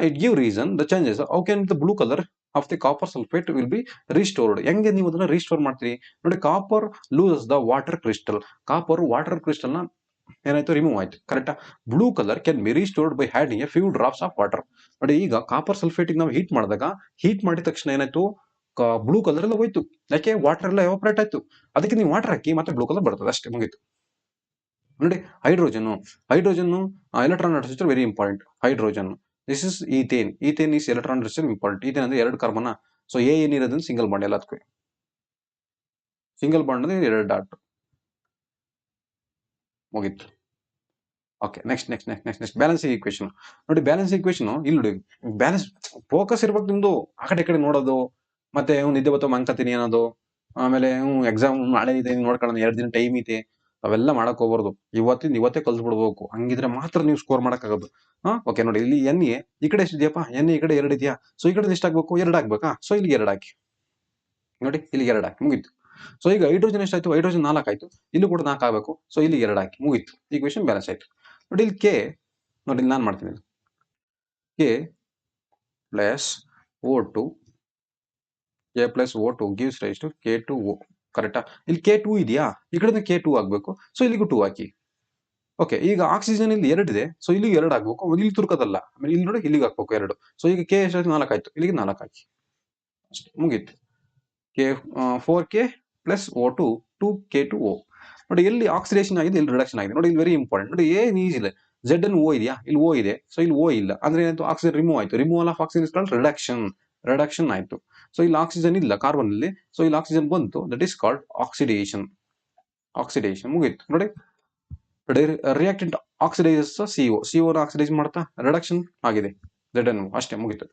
It give reason the changes how can the blue colour of the copper sulphate will be restored. ಹೆಂಗೆ ನೀವು ಅದನ್ನ ರಿಸ್ಟೋರ್ ಮಾಡ್ತೀರಿ ನೋಡಿ? Copper loses the water crystal. Copper water crystal ನ ಏನಾಯ್ತು? Remove ಆಯ್ತು. ಕರೆಕ್ಟಾ? Blue colour can be restored by adding a few drops of water. ನೋಡಿ, ಈಗ ಕಾಪರ್ ಸಲ್ಫೇಟ್ ನಾವು ಹೀಟ್ ಮಾಡಿದ ತಕ್ಷಣ ಏನಾಯ್ತು? ಬ್ಲೂ ಕಲರ್ ಎಲ್ಲ ಹೋಯ್ತು. ಯಾಕೆ? ವಾಟರ್ ಎಲ್ಲ ಎವಾಪರೇಟ್ ಆಯ್ತು. ಅದಕ್ಕೆ ನೀವು ವಾಟರ್ ಹಾಕಿ ಮತ್ತೆ ಬ್ಲೂ ಕಲರ್ ಬರ್ತದೆ ಅಷ್ಟೇ, ಮುಗೀತು. ನೋಡಿ, hydrogen electron register very important. Hydrogen this is ethane is electron register important. Ethane ಅಂದ್ರೆ 2 ಕಾರ್ಬನ್. ಸೊ ಏನ್ ಇರೋದನ್ನ ಸಿಂಗಲ್ ಬಾಂಡ್, ಎಲ್ಲದಕ್ಕೂ ಸಿಂಗಲ್ ಬಾಂಡ್ ಅಂದ್ರೆ 2 ಡಾಟ್, ಮುಗೀತು. Okay, next balancing equation. ನೋಡಿ, ಬ್ಯಾಲೆನ್ಸಿಂಗ್ ಈಕ್ವೇಶನ್ ಇಲ್ಲಿ ನೋಡಿ, ಬ್ಯಾಲೆನ್ಸ್ ಫೋಕಸ್ ಇರ್ಬೇಕು ನಿಮ್ದು. ಆ ಕಡೆ ಈ ಕಡೆ ನೋಡೋದು, ಮತ್ತೆ ನಿದ್ದೆ ಬತ್ತೋ ಮಂಕತೀನಿ ಅನ್ನೋದು, ಆಮೇಲೆ ಎಕ್ಸಾಮ್ ನಾಳೆ ಇದೆ ನೋಡ್ಕೊಳ್ಳೋಣ, 2 ದಿನ ಟೈಮ್ ಐತೆ, ಅವೆಲ್ಲ ಮಾಡಕ್ ಹೋಗ್ಬಾರ್ದು. ಇವತ್ತೇ ಕಲ್ತು ಬಿಡ್ಬೇಕು. ಹಂಗಿದ್ರೆ ಮಾತ್ರ ನೀವು ಸ್ಕೋರ್ ಮಾಡಕ್ಕಾಗೋದು. ಓಕೆ, ನೋಡಿ, ಇಲ್ಲಿ ಎನ್ ಎ ಈ ಕಡೆ ಎಷ್ಟಿದೆಯಪ್ಪ? ಎನ್ ಈ ಕಡೆ 2 ಇದೆಯಾ? ಸೊ ಈ ಕಡೆ ಎಷ್ಟು ಆಗ್ಬೇಕು? 2 ಆಗ್ಬೇಕಾ? ಸೊ ಇಲ್ಲಿ 2 ಹಾಕಿ. ನೋಡಿ, ಇಲ್ಲಿ 2 ಹಾಕಿ, ಮುಗೀತು. ಸೊ ಈಗ ಹೈಡ್ರೋಜನ್ ಎಷ್ಟಾಯ್ತು? ಹೈಡ್ರೋಜನ್ 4 ಆಯ್ತು. ಇಲ್ಲಿ ಕೂಡ 4 ಆಗ್ಬೇಕು. ಸೊ ಇಲ್ಲಿ 2 ಹಾಕಿ, ಮುಗೀತು. ಈಕ್ವೇಶನ್ ಬ್ಯಾಲೆನ್ಸ್ ಆಯ್ತು. ನೋಡಿ, ಇಲ್ಲಿ ಕೆ ನೋಡಿ, ನಾನು ಮಾಡ್ತೀನಿ. K plus O2 gives rise to K2O. ಕರೆಕ್ಟಾ? ಇಲ್ಲಿ K2 ಇದೆಯಾ? ಈ ಕಡೆ K2 ಆಗ್ಬೇಕು. ಸೊ ಇಲ್ಲಿಗೂ 2 ಹಾಕಿ. ಓಕೆ, ಈಗ ಆಕ್ಸಿಜನ್ ಇಲ್ಲಿ 2 ಇದೆ. ಸೊ ಇಲ್ಲಿಗೆ 2 ಆಗ್ಬೇಕು. ಇಲ್ಲಿ ತುರ್ಕೋದಲ್ಲ. ಆಮೇಲೆ ಇಲ್ಲಿ ನೋಡಿ, ಇಲ್ಲಿಗೆ ಹಾಕ್ಬೇಕು 2. ಸೊ ಈಗ ಕೆ ಎಷ್ಟಾಯ್ತು? 4 ಆಯ್ತು. ಇಲ್ಲಿಗೆ 4 ಹಾಕಿ ಅಷ್ಟೇ, ಮುಗೀತು. K4K plus O2 2K2O. ನೋಡಿ, ಎಲ್ಲಿ ಆಕ್ಸಿಡೇಷನ್ ಆಗಿದೆ, ಇಲ್ಲಿ ರಿಡಕ್ಷನ್ ಆಗಿದೆ. ನೋಡಿ, ಇಲ್ಲಿ ವೆರಿ ಇಂಪಾರ್ಟೆಂಟ್. ನೋಡಿ, ಏನ್ ಈಸಿ ಇಲ್ಲ. Z ಅನ್ನು O ಇದೆಯಾ? ಇಲ್ಲಿ O ಇದೆ. ಸೊ ಇಲ್ಲಿ O ಇಲ್ಲ ಅಂದ್ರೆ ಏನಾಯ್ತು? ಆಕ್ಸಿಜನ್ ರಿಮೂವ್ ಆಯ್ತು. Removal of oxygen is called reduction ಆಯ್ತು. ಸೊ ಇಲ್ಲಿ ಆಕ್ಸಿಜನ್ ಇಲ್ಲ ಕಾರ್ಬನ್ ಅಲ್ಲಿ. ಸೊ ಇಲ್ಲಿ ಆಕ್ಸಿಜನ್ ಬಂತು, ದಟ್ ಇಸ್ ಕಾಲ್ಡ್ ಆಕ್ಸಿಡೇಷನ್. ಮುಗೀತು. ನೋಡಿ, ರಿಯಾಕ್ಟೆಂಟ್ ಆಕ್ಸಿಡೈಸಸ್ CO ನ ಆಕ್ಸಿಡೈಸ್ ಮಾಡ್ತಾ ರಿಡಕ್ಷನ್ ಆಗಿದೆ. Z ಅಷ್ಟೇ, ಮುಗೀತು.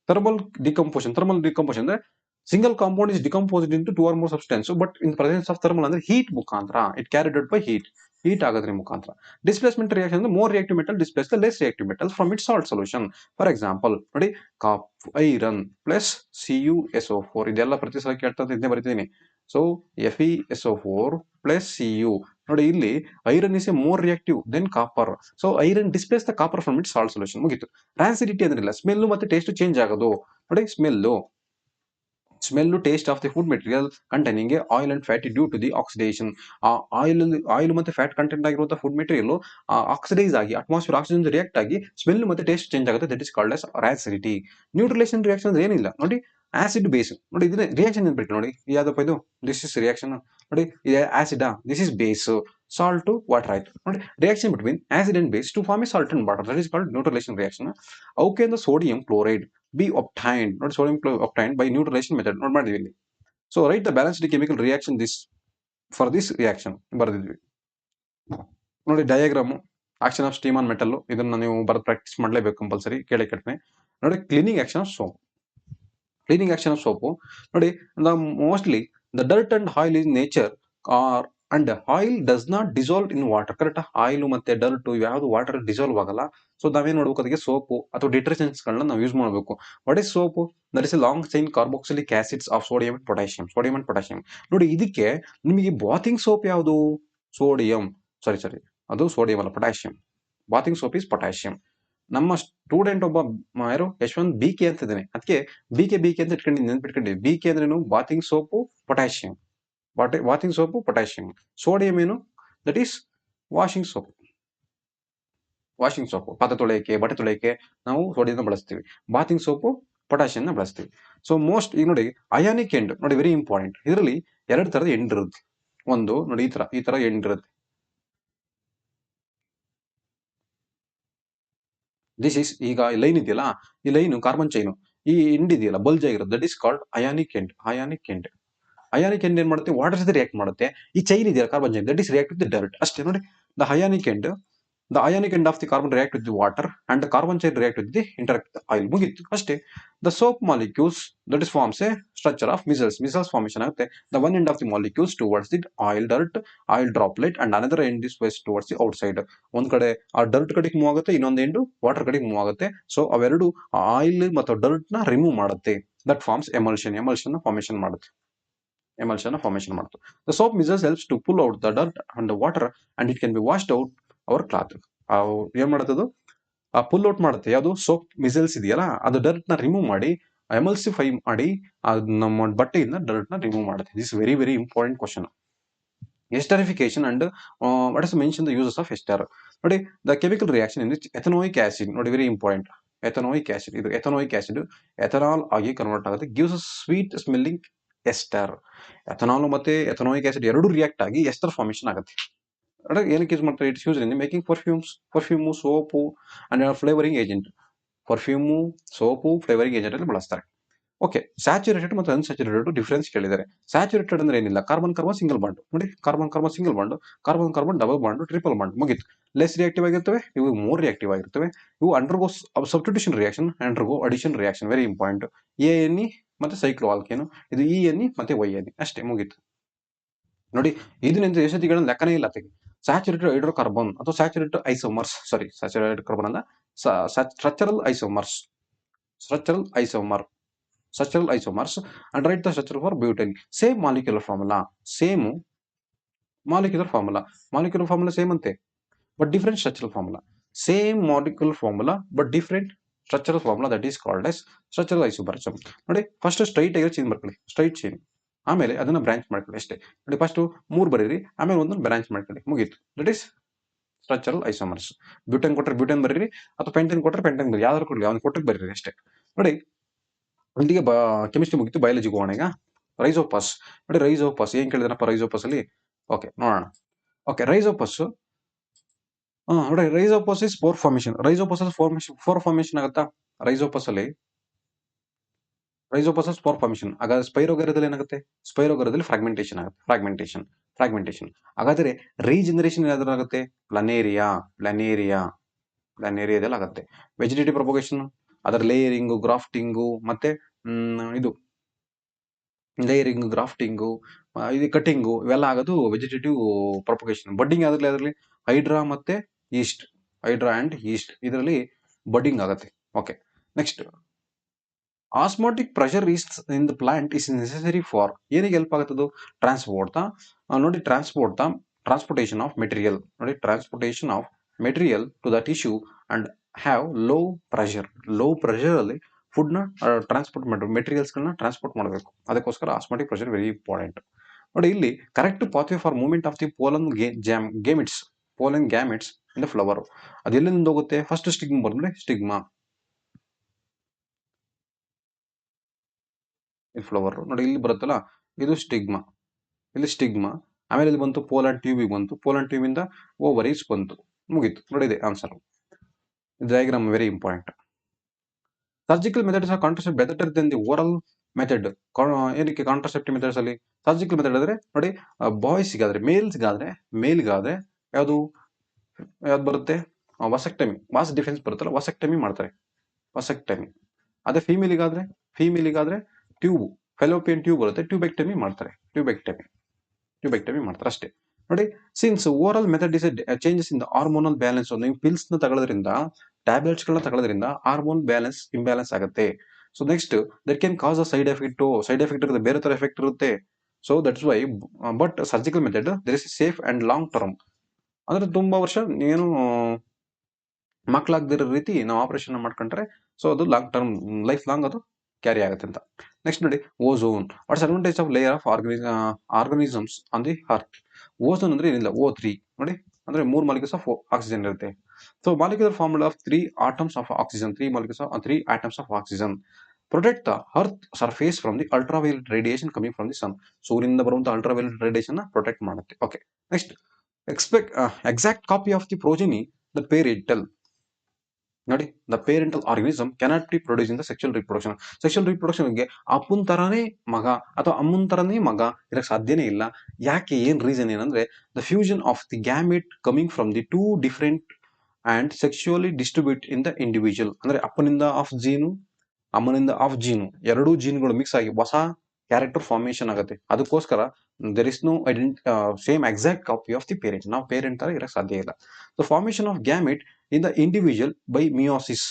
ಥರ್ಮಲ್ ಡಿಕಂಪೋಷನ್ ಅಂದ್ರೆ single compound is decomposed into 2 or more substance, but in presence of thermal ಅಂದ್ರೆ ಹೀಟ್ ಮುಖಾಂತರ it carried out by heat ಆಗೋದ್ರ ಮುಖಾಂತರ. ಡಿಸ್ಪ್ಲೇಸ್ಮೆಂಟ್ ರಿಯಾಕ್ಷನ್ ಅಂದ್ರೆ more reactive metal displace the less reactive metal from it salt solution. For example ನೋಡಿ, iron plus CuSO4. ಇದೆಲ್ಲ ಪ್ರತಿ ಸಲ ಕೇಳ್ತಾ ಇದನ್ನೇ ಬರೀತೀನಿ. So FeSO4 plus Cu. ನೋಡಿ, ಇಲ್ಲಿ iron is a more reactive than copper. So iron displace the copper from it salt solution, ಮುಗೀತು. ರಾನ್ಸಿಡಿಟಿ ಅಂದ್ರೆ ಇಲ್ಲ, ಸ್ಮೆಲ್ ಮತ್ತೆ ಟೇಸ್ಟ್ ಚೇಂಜ್ ಆಗೋದು. ನೋಡಿ, smell taste of the food material containing oil and fat due to the oxidation. Oil ಮತ್ತೆ fat content ಆಗಿರುವಂತಹ food material oxidise ಆಗಿ atmosphere oxygen react ಆಗಿ ಸ್ಮೆಲ್ ಮತ್ತೆ ಟೇಸ್ಟ್ ಚೇಂಜ್ ಆಗುತ್ತೆ. That is called as rancidity. Neutralisation reaction ಅಂದ್ರೆ ಏನಿಲ್ಲ. ನೋಡಿ, acid base. ನೋಡಿ, ಇದನ್ನ ರಿಯಾಕ್ಷನ್ ಏನ್ಬೇಕು ನೋಡಿ, ಯಾವ್ದಪ್ಪ ಇದು? This is reaction. ನೋಡಿ, ಇದು acid, this is base. Salt to water ಆಯ್ತು. ನೋಡಿ, reaction between acid and base to form a salt and water, that is called neutralisation reaction. Okay, the sodium chloride be obtained. ನೋಡಿ, sodium chloride obtained by neutralization method. ನೋಡಿ ಮಾಡಿದ್ವಿ ಇಲ್ಲಿ. So write the balanced chemical reaction for this reaction ಬರೆದಿದ್ವಿ. ನೋಡಿ, diagram action of steam on metal. ಇದನ್ನ ನೀವು ಬರೆದು practice ಮಾಡಲೇಬೇಕು ಕಂಪಲ್ಸರಿ. ಕೇಳಿ ಕಟ್ನೆ. ನೋಡಿ, ಕ್ಲೀನಿಂಗ್ ಆಕ್ಷನ್ ಆಫ್ ಸೋಪ್. ನೋಡಿ, mostly the dirt and oil in nature are and oil does not dissolve in water. Correct, oil ಮತ್ತೆ ಡರ್ಟ್ ಯಾವ್ದು ವಾಟರ್ ಡಿಸಾಲ್ವ್ ಆಗಲ್ಲ. ಸೊ ನಾವೇನ್ ನೋಡ್ಬೇಕು? ಅದಕ್ಕೆ ಸೋಪು ಅಥವಾ ಡಿಟರ್ಜೆಂಟ್ಸ್ ಗಳನ್ನ ನಾವು ಯೂಸ್ ಮಾಡಬೇಕು. What is soap? That is long chain carboxylic acids of sodium and potassium. ನೋಡಿ, ಇದಕ್ಕೆ ನಿಮಗೆ ಬಾತಿಂಗ್ ಸೋಪ್ ಯಾವುದು? ಅದು ಸೋಡಿಯಂ ಅಲ್ಲ, potassium. Bathing soap is potassium. ನಮ್ಮ ಸ್ಟೂಡೆಂಟ್ ಒಬ್ಬ ಯಾರು ಯಶವಂತ್ BK ಅಂತ ಇದ್ದಾನೆ, ಅದಕ್ಕೆ BK ಅಂತ ನೆನ್ಪಿಟ್ಕೊಂಡಿವಿ. BK ಅಂದ್ರೇನು? Bathing soap potassium. Bathing soap potassium. Sodium ಏನು? That is washing soap. ಪಾತ್ರೆ ತೊಳೆಯಕ್ಕೆ, ಬಟ್ಟೆ ತೊಳೆಯಕ್ಕೆ ನಾವು ಸೋಡಿಯಂ ಬಳಸ್ತೀವಿ. ಬಾತಿಂಗ್ ಸೋಪು ಪೊಟ್ಯಾಷಿಯಂ ಬಳಸ್ತೀವಿ. ಸೊ ಮೋಸ್ಟ್ ಈಗ ನೋಡಿ ಅಯಾನಿಕ್ ಎಂಡ್ ನೋಡಿ ವೆರಿ ಇಂಪಾರ್ಟೆಂಟ್. ಇದರಲ್ಲಿ 2 ತರದ ಎಂಡ್ ಇರುತ್ತೆ. ಒಂದು ನೋಡಿ ಈ ತರ ಎಂಡ್ ಇರುತ್ತೆ. ದಿಸ್ ಇಸ್ ಈಗ ಲೈನ್ ಇದೆಯಲ್ಲ, ಈ ಲೈನ್ ಕಾರ್ಬನ್ ಚೈನ್, ಈ ಎಂಡ್ ಇದೆಯಲ್ಲ ಬಲ್ಜ್ ಆಗಿರುತ್ತೆ, that is called ionic end. Ionic end ಏನ್ ಮಾಡುತ್ತೆ? ವಾಟರ್ ಜೊತೆ ರಿಯಾಕ್ಟ್ ಮಾಡುತ್ತೆ. ಈ ಚೈನ್ ಇದೆಯಲ್ಲ carbon chain, that is react with the dirt. ಅಷ್ಟೇ ನೋಡಿ. The ionic end of the carbon react with the water and carbon chain react with the interact with oil. ಮುಗಿತ್ತು ಅಷ್ಟೇ. The soap molecules that is forms a structure of micelles formation ಆಗುತ್ತೆ. The one end of the molecules towards the oil droplet and another end is west towards the outside. ಒಂದ್ ಕಡೆ ಆ dirt ಕಡೆಗೆ move ಆಗುತ್ತೆ, ಇನ್ನೊಂದು end water ಕಡೆಗೆ move ಆಗುತ್ತೆ. So ಅವೆರಡು ಆಯಿಲ್ ಮತ್ತು ಡರ್ಟ್ ನ ರಿಮೂವ್ ಮಾಡುತ್ತೆ. ದಟ್ ಫಾರ್ಮ್ಸ್ ಎಮಲ್ಷನ್ ಫಾರ್ಮೇಶನ್ ಮಾಡುತ್ತೆ. The soap micellar helps to pull out the dirt and the water and it can be washed out our cloth. ಏನ್ ಮಾಡುತ್ತದು? Pull out ಮಾಡುತ್ತೆ. ಯಾವುದು? Soap ಮಿಸಲ್ಸ್ ಇದೆಯಲ್ಲ, ಅದು ಡರ್ಟ್ ನ ರಿಮೂವ್ ಮಾಡಿ ಎಮಲ್ಸಿಫೈ ಮಾಡಿ ನಮ್ಮ ಬಟ್ಟೆಯಿಂದ ಡರ್ಟ್ ನ ರಿಮೂವ್ ಮಾಡುತ್ತೆ. This very very important question. Esterification and what is mention the uses of ester. ನೋಡಿ the chemical reaction in ethanoic acid. ನೋಡಿ very important. Ethanoic acid ethanol ಆಗಿ ಕನ್ವರ್ಟ್ ಆಗುತ್ತೆ. Gives sweet smelling ester. Ethanol ಮತ್ತೆ ethanoic acid ಎರಡು react ಆಗಿ ester formation ಆಗುತ್ತೆ. ಏನಕ್ಕೆ use ಮಾಡ್ತಾರೆ? It's use in making perfume, soap and flavouring agent. Perfume, soap, flavouring agent ಅಲ್ಲಿ ಬಳಸ್ತಾರೆ. ಓಕೆ, ಸ್ಯಾಚುರೇಟೆಡ್ ಮತ್ತು ಅನ್ಸ್ಯಾಚುರೇಟೆಡ್ ಡಿಫರೆನ್ಸ್ ಕೇಳಿದ್ದಾರೆ. ಸ್ಯಾಚುರೇಟೆಡ್ ಅಂದ್ರೆ ಏನಿಲ್ಲ, ಕಾರ್ಬನ್ ಸಿಂಗಲ್ ಬಾಂಡ್. ನೋಡಿ carbon single bond, carbon double bond, triple bond, ಮುಗಿತು. ಲೆಸ್ ರಿಯಾಕ್ಟಿವ್ ಆಗಿರ್ತವೆ, ಇವು ಮೋರ್ ರಿಯಾಕ್ಟಿವ್ ಆಗಿರ್ತವೆ. ಇವು undergo substitution reaction, undergo addition reaction. Very important. ANE ಮತ್ತೆ ಸೈಕ್ಲೋ ಆಲ್ಕೇನು, ಇದು ENE ಮತ್ತೆ YNE. ಅಷ್ಟೇ, ಮುಗೀತು. ನೋಡಿ ಇದರಿಂದ ಎಷ್ಟೊತ್ತಿಗಳನ್ನ ಲೆಕ್ಕನೇ ಇಲ್ಲ. ಸ್ಯಾಚುರೇಟೆಡ್ ಹೈಡ್ರೋಕಾರ್ಬನ್ ಅಥವಾ ಸ್ಯಾಚುರೇಟೆಡ್ ಐಸೋಮರ್ಸ್, ಸ್ಯಾಚುರೇಟೆಡ್ ಕಾರ್ಬನ್ ಅಲ್ಲ, structural isomers and write the structure for butane. Same molecular formula same ಅಂತೆ, but different structural formula. Same molecular formula but different structural formula, that is called as structural isomerism. ನೋಡಿ first straight ಆಗಿ chain ಬರ್ಕೊಳ್ಳಿ, straight chain. ಆಮೇಲೆ ಅದನ್ನ branch ಮಾಡ್ಕೊಳ್ಳಿ ಅಷ್ಟೇ. ನೋಡಿ first 3 ಬರೀರಿ, ಆಮೇಲೆ ಒಂದನ್ನು ಬ್ರಾಂಚ್ ಮಾಡ್ಕೊಳ್ಳಿ, ಮುಗೀತು. That is structural isomers. Butane ಕೊಟ್ಟರೆ ಬ್ಯೂಟೇನ್ ಬರೀರಿ, ಅಥವಾ ಪೆಂಟೇನ್ ಕೊಟ್ಟರೆ ಪೆಂಟೇನ್ ಬರೀರಿ, ಯಾವ್ದಾದ್ರು ಕೊಡಲಿ, ಅವ್ನು ಕೊಟ್ಟರೆ ಬರೀರಿ ಅಷ್ಟೇ. ನೋಡಿ ಇಲ್ಲಿಗೆ ಕೆಮಿಸ್ಟ್ರಿ ಮುಗಿತು. ಬಯಾಲಜಿ ಹೋಗೋಣ ಈಗ. ರೈಸೋಪಸ್. ನೋಡಿ ರೈಸೋಪಸ್ ಏನ್ ಕೇಳಿದನಪ್ಪ ರೈಸೋಪಸ್ ಅಲ್ಲಿ? ಓಕೆ ನೋಡೋಣ. ಓಕೆ, ರೈಸೋಪಸ್ ನೋಡಿ rhizopus is spore formation. Spore formation ಆಗುತ್ತಾ ರೈಸೋಪಸ್ ಅಲ್ಲಿ? Rhizopus spore formation. ಹಾಗಾದ್ರೆ ಸ್ಪೈರೋಗರದಲ್ಲಿ ಏನಾಗುತ್ತೆ? ಸ್ಪೈರೋಗರದಲ್ಲಿ ಫ್ರಾಗ್ಮೆಂಟೇಶನ್ ಆಗುತ್ತೆ. ಫ್ರಾಗ್ಮೆಂಟೇಶನ್. ಹಾಗಾದ್ರೆ ರೀಜನರೇಷನ್ ಯಾವ್ದಾದ್ರು ಆಗುತ್ತೆ? ಪ್ಲಾನೇರಿಯಾದಲ್ಲಿ ಆಗುತ್ತೆ. ವೆಜಿಟೇಟಿವ್ ಪ್ರೊಪಗೇಷನ್, ಅದರ ಲೇಯರಿಂಗು, ಗ್ರಾಫ್ಟಿಂಗು, ಮತ್ತೆ ಇದು ಇದು ಕಟಿಂಗು, ಇವೆಲ್ಲ ಆಗೋದು ವೆಜಿಟೇಟಿವ್ ಪ್ರೊಪಗೇಷನ್. ಬಡ್ಡಿಂಗ್ ಅದರಲ್ಲಿ ಹೈಡ್ರಾ ಮತ್ತೆ ಈಸ್ಟ್, ಹೈಡ್ರಾ ಅಂಡ್ ಈಸ್ಟ್, ಇದರಲ್ಲಿ ಬಡ್ಡಿಂಗ್ ಆಗುತ್ತೆ. Okay, next osmotic pressure is in the plant is necessary for. ಏನಿಗೆ ಹೆಲ್ಪ್ ಆಗುತ್ತದು? ನೋಡಿ ಟ್ರಾನ್ಸ್ಪೋರ್ಟೇಷನ್ ಆಫ್ ಮೆಟೀರಿಯಲ್. ನೋಡಿ transportation of material to the tissue and have low pressure ಅಲ್ಲಿ food ನ transport ಮಾಡಬೇಕು, materials ಗಳನ್ನ ಟ್ರಾನ್ಸ್ಪೋರ್ಟ್ ಮಾಡಬೇಕು. ಅದಕ್ಕೋಸ್ಕರ ಆಸ್ಮೋಟಿಕ್ ಪ್ರೆಷರ್ ವೆರಿ ಇಂಪಾರ್ಟೆಂಟ್. ನೋಡಿ ಇಲ್ಲಿ correct pathway for movement of the pollen gametes in the flower. ಅದು ಎಲ್ಲಿಂದ ಹೋಗುತ್ತೆ? ಫಸ್ಟ್ ಸ್ಟಿಗ್ಮಾ ಬಂದ್ರೆ ಫ್ಲವರ್. ನೋಡಿ ಇಲ್ಲಿ ಬರುತ್ತಲ್ಲ, ಇದು ಸ್ಟಿಗ್ಮಾ, ಆಮೇಲೆ ಇಲ್ಲಿ ಬಂತು ಪೋಲನ್ ಟ್ಯೂಬಿಗೆ ಬಂತು, ಪೋಲನ್ ಟ್ಯೂಬ್ ಇಂದ ಓವರೀಸ್ ಬಂತು, ಮುಗೀತು. ನೋಡಿ ಇದೆ answer. Diagram very important. Surgical methods are contraceptive better than the oral method. ಏನಕ್ಕೆ ಕಾಂಟ್ರಸೆಪ್ಟಿವ್ ಮೆಥಡ್ಸ್ ಅಲ್ಲಿ? ಸರ್ಜಿಕಲ್ ಮೆಥಡ್ ಅಂದ್ರೆ ನೋಡಿ ಬಾಯ್ಸ್ಗಾದ್ರೆ, ಮೇಲ್ಗಾದ್ರೆ ಯಾವ್ದು ಬರುತ್ತೆ? ವಾಸೆಕ್ಟಮಿ, ಮಾಸ್ ಡಿಫೆನ್ಸ್ ಬರುತ್ತಲ್ಲ, ವಾಸೆಕ್ಟಮಿ ಮಾಡ್ತಾರೆ. ಅದೇ ಫೀಮೇಲಿಗಾದ್ರೆ ಟ್ಯೂಬ್, ಫೆಲೋಪಿಯನ್ ಟ್ಯೂಬ್ ಬರುತ್ತೆ, ಟ್ಯೂಬೆಕ್ಟಮಿ ಮಾಡ್ತಾರೆ ಅಷ್ಟೇ. ನೋಡಿ since oral method is changes in the hormonal balance. ನೀವು ಪಿಲ್ಸ್ ನ ತಗೊಳ್ಳೋದ್ರಿಂದ, ಟ್ಯಾಬ್ಲೆಟ್ಸ್ ಗಳನ್ನ ತಗೊಳ್ಳೋದ್ರಿಂದ ಹಾರ್ಮೋನ್ ಇಂಬ್ಯಾಲೆನ್ಸ್ ಆಗುತ್ತೆ. So next that can cause a side effect ಇರುತ್ತೆ, ಬೇರೆ ತರ ಎಫೆಕ್ಟ್ ಇರುತ್ತೆ. So that's why but surgical method there is safe and long term. ಅಂದ್ರೆ ತುಂಬಾ ವರ್ಷ ಏನು ಮಕ್ಕಳಾಗದಿರೋ ರೀತಿ ನಾವು ಆಪರೇಷನ್ ಮಾಡ್ಕೊಂಡ್ರೆ ಸೊ ಅದು ಲಾಂಗ್ ಟರ್ಮ್ ಲೈಫ್ ಲಾಂಗ್ ಅದು ಕ್ಯಾರಿ ಆಗುತ್ತೆ ಅಂತ. ನೆಕ್ಸ್ಟ್ ನೋಡಿ ozone. What's advantage of layer of organisms on the earth. Ozone ಅಂದ್ರೆ ಏನಿಲ್ಲ O3 ನೋಡಿ, ಅಂದ್ರೆ 3 ಮಾಲಿಕ್ಯೂಲ್ಸ್ ಆಫ್ ಆಕ್ಸಿಜನ್ ಇರುತ್ತೆ. So molecular formula of 3 atoms of oxygen, 3 molecules 3 atoms of oxygen protect the earth surface from the ultraviolet radiation coming from the sun. ಸೂರ್ಯನಿಂದ ಬರುವಂತಹ ultraviolet radiation protect ಮಾಡುತ್ತೆ. Okay, next exact copy of the progeny the parental. ನೋಡಿ, the parental organism cannot be produce in the sexual reproduction. Sexual ರಿಪ್ರೊಡಕ್ಷನ್ಗೆ ಅಪ್ಪನ ತರಾನೇ ಮಗ ಅಥವಾ ಅಮ್ಮನ ತರಾನೇ ಮಗ ಇರಕ್ಕೆ ಸಾಧ್ಯನೇ ಇಲ್ಲ. ಯಾಕೆ, ಏನ್ ರೀಸನ್ ಏನಂದ್ರೆ the fusion of the gamete coming from the 2 different and sexually distribute in the individual. ಅಂದ್ರೆ ಅಪ್ಪನಿಂದ ಆಫ್ ಜೀನು, ಅಮ್ಮನಿಂದ ಆಫ್ ಜೀನು, ಎರಡೂ ಜೀನ್ಗಳು ಮಿಕ್ಸ್ ಆಗಿ ಹೊಸ ಕ್ಯಾರೆಕ್ಟರ್ ಫಾರ್ಮೇಶನ್ ಆಗುತ್ತೆ. ಅದಕ್ಕೋಸ್ಕರ there is no same exact copy of the parent. ನಾವು parent ತರ ಇರಕ್ಕೆ ಸಾಧ್ಯ ಇಲ್ಲ. The formation of gamete in the individual by meiosis.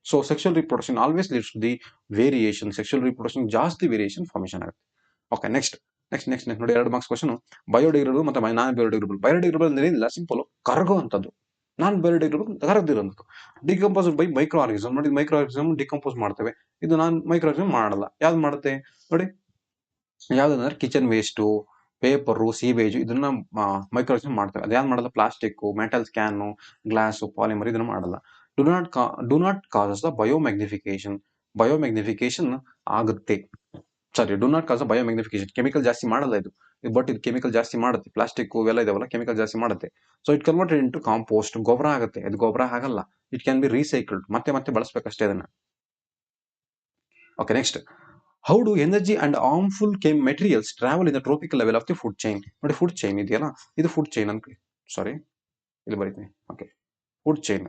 So sexual reproduction always leads to the variation. Sexual reproduction ಜಾಸ್ತಿ variation formation ಆಗುತ್ತೆ. Okay, next ನೋಡಿ 2 marks question. Biodegradable ಮತ್ತೆ ನಾನ್ biodegradable. Biodegradable ಅಂದ್ರೆ ಏನಿಲ್ಲ, ಸಿಂಪಲ್ ಕರಗೋ ಅಂತದ್ದು. ನಾನ್ ಬಯೋಡಿಗ್ರೇಡಬಲ್ ಕರಗದಿರೋಂಥದ್ದು. Decompose by micro organism. ನೋಡಿ, ಮೈಕ್ರೋ ಆರ್ಗನಿಸಮ್ ಡಿಕಂಪೋಸ್ ಮಾಡ್ತೇವೆ, ಇದು ನಾನ್ ಮೈಕ್ರೋ ಆರ್ಗನಿಸಮ್ ಮಾಡಲ್ಲ. ಯಾವ್ದು ಮಾಡುತ್ತೆ ನೋಡಿ, ಯಾವ್ದಂದ್ರೆ ಕಿಚನ್ ವೇಸ್ಟು, ಪೇಪರು, ಸೀವೇಜು, ಇದನ್ನ ಮೈಕ್ರೋಆರ್ಗನಿಸಮ್ ಮಾಡ್ತೇವೆ. ಅದ್ಯಾವ್ದು ಮಾಡಲ್ಲ, plastic, metal can, glass, polymer ಇದನ್ನ ಮಾಡಲ್ಲ. Do not causes the biomagnification. Biomagnification ಆಗುತ್ತೆ, sorry, do not cause the biomagnification. Chemical ಜಾಸ್ತಿ ಮಾಡಲ್ಲ ಇದು, ಬಟ್ ಇದು ಕೆಮಿಕಲ್ ಜಾಸ್ತಿ ಮಾಡುತ್ತೆ. ಪ್ಲಾಸ್ಟಿಕ್ ಇವೆಲ್ಲ ಇದಾವಲ್ಲ, ಕೆಮಿಕಲ್ ಜಾಸ್ತಿ ಮಾಡುತ್ತೆ. So it converted into compost, ಗೊಬ್ಬರ ಆಗುತ್ತೆ. ಇದು ಗೊಬ್ಬರ ಆಗಲ್ಲ, ಇಟ್ ಕ್ಯಾನ್ ಬಿ ರೀಸೈಕಲ್ಡ್. ಮತ್ತೆ ಬಳಸ್ಬೇಕಷ್ಟೇ ಅದನ್ನ. Okay, next how do energy and harmful materials travel in the tropical level of the food chain. ನೋಡಿ, ಫುಡ್ ಚೈನ್ ಇದೆಯಲ್ಲ, ಇದು ಫುಡ್ ಚೈನ್ ಅಂತ, ಸಾರಿ ಇಲ್ಲಿ ಬರೀತೀನಿ. ಓಕೆ, ಫುಡ್ ಚೈನ್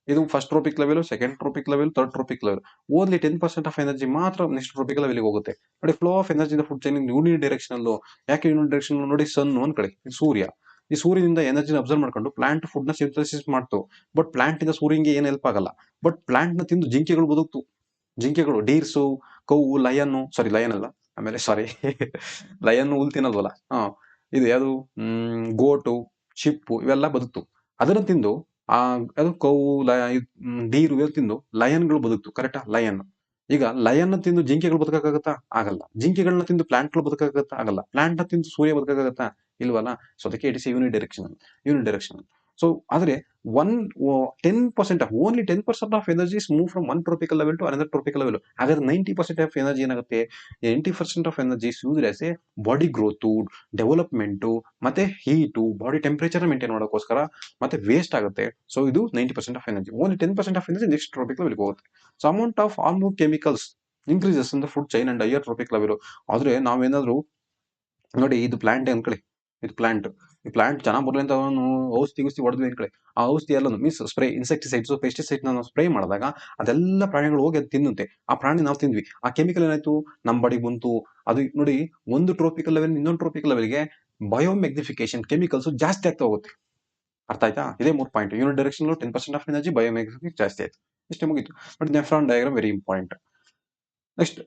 ಇದು first tropic level, second tropic level, third tropic level. Only 10% of energy ಮಾತ್ರ next tropic ಲೆವೆಲ್ಗೆ ಹೋಗುತ್ತೆ. ನೋಡಿ, flow of energy the food chain uni direction. ಯಾಕೆ ಯೂನಿ ಡೈರೆಕ್ಷನ್? ನೋಡಿ, ಸನ್ ಒಂದ್ ಕಡೆ, ಸೂರ್ಯ. ಈ ಸೂರ್ಯನಿಂದ ಎನರ್ಜಿನ ಅಬ್ಸರ್ವ್ ಮಾಡ್ಕೊಂಡು ಪ್ಲಾಂಟ್ ಫುಡ್ ನ ಸಿಂಥಸಿಸ್ ಮಾಡ್ತು. ಬಟ್ ಪ್ಲಾಂಟ್ ಇಂದ ಸೂರ್ಯನಿಗೆ ಏನು ಹೆಲ್ಪ್ ಆಗಲ್ಲ. ಬಟ್ ಪ್ಲಾಂಟ್ ನ ತಿಂದು ಜಿಂಕೆಗಳು ಬದುಕ್ತು. ಜಿಂಕೆಗಳು, ಡೀರ್ಸು, ಕೌವು, ಲಯನ್, ಸಾರಿ ಲಯನ್ ಅಲ್ಲ, ಆಮೇಲೆ ಸಾರಿ ಲಯನ್ ಹುಲ್ ತಿನ್ನಲ್ವಲ್ಲ, ಇದು ಯಾವುದು, ಗೋಟು, ಶಿಪ್ಪು ಇವೆಲ್ಲ ಬದುಕ್ತು. ಅದನ್ನ ತಿಂದು ಅದು ಕೌವು, ಡೀರು ಇವೆಲ್ಲ ತಿಂದು ಲಯನ್ಗಳು ಬದುಕ್ತು. ಕರೆಕ್ಟಾ? ಲಯನ್. ಈಗ ಲಯನ್ ತಿಂದು ಜಿಂಕೆಗಳು ಬದುಕಾಗತ್ತಾ? ಆಗಲ್ಲ. ಜಿಂಕೆಗಳನ್ನ ತಿಂದು ಪ್ಲಾಂಟ್ಗಳು ಬದುಕಾಗತ್ತಾ? ಆಗಲ್ಲ. ಪ್ಲಾಂಟ್ ನ ತಿಂದು ಸೂರ್ಯ ಬದುಕಾಗತ್ತಾ? ಇಲ್ವಲ್ಲ. ಸೊ ಅದಕ್ಕೆ ಇಟ್ ಇಸ್ ಯೂನಿಡೈರೆಕ್ಷನಲ್. ಸೊ ಆದ್ರೆ 10% only 10% of energies move from one tropical level to another tropical level. ಹಾಗಾದ್ರೆ 90% ಆಫ್ ಎನರ್ಜಿ ಏನಾಗುತ್ತೆ? 90% of energies used as a body growth, development, ಮತ್ತೆ ಹೀಟು, ಬಾಡಿ ಟೆಂಪರೇಚರ್ ಮೇಂಟೈನ್ ಮಾಡೋಕ್ಕೋಸ್ಕರ ಮತ್ತೆ ವೇಸ್ಟ್ ಆಗುತ್ತೆ. So ಇದು 90% of energy. Only 10% of energy next tropic ಲೆವೆಲ್ಗೆ ಹೋಗುತ್ತೆ. So amount of harmful chemicals increases in the food chain and higher tropic level. ಆದ್ರೆ ನಾವೇನಾದ್ರು ನೋಡಿ, ಇದು ಪ್ಲಾಂಟ್ ಅನ್ಕೊಳ್ಳಿ, ಇದು ಪ್ಲಾಂಟ್. ಈ ಪ್ಲಾಂಟ್ ಚೆನ್ನಾಗಿ ಬರಲಿ ಅಂತ ಔಷಧಿ ಹೊಡೆದ್ವಿ ಅನ್ಕೊಳ್ಳಿ, ಆ ಔಷಧಿ ಎಲ್ಲ ಮೀನ್ಸ್ ಸ್ಪ್ರೇ, ಇನ್ಸೆಕ್ಟಿಸೈಡ್ಸ್, ಪೆಸ್ಟಿಸೈಡ್ ನಾವು ಸ್ಪ್ರೇ ಮಾಡಿದಾಗ ಅದೆಲ್ಲ ಪ್ರಾಣಿಗಳು ಹೋಗಿ ಅದು ತಿನ್ನುತ್ತೆ. ಆ ಪ್ರಾಣಿ ನಾವು ತಿಂದ್ವಿ, ಆ ಕೆಮಿಕಲ್ ಏನಾಯ್ತು, ನಮ್ಮ ಬಾಡಿಗೆ ಬಂತು. ಅದು ನೋಡಿ, ಒಂದು ಟ್ರೋಪಿಕಲ್ ಲೆವೆಲ್ ಇನ್ನೊಂದು ಟ್ರೋಪಿಕಲ್ ಲೆವೆಲ್ಗೆ ಬಯೋಮ್ಯಾಗ್ನಿಫಿಕೇಶನ್ ಕೆಮಿಕಲ್ಸ್ ಜಾಸ್ತಿ ಆಗ್ತಾ ಹೋಗುತ್ತೆ. ಅರ್ಥ ಆಯ್ತಾ? ಇದೇ 3 point. Unit direction 10% of energy, biomagnification ಜಾಸ್ತಿ ಆಯ್ತು. ಇಷ್ಟೇ ಮುಗಿತು. But nephron diagram very important. Next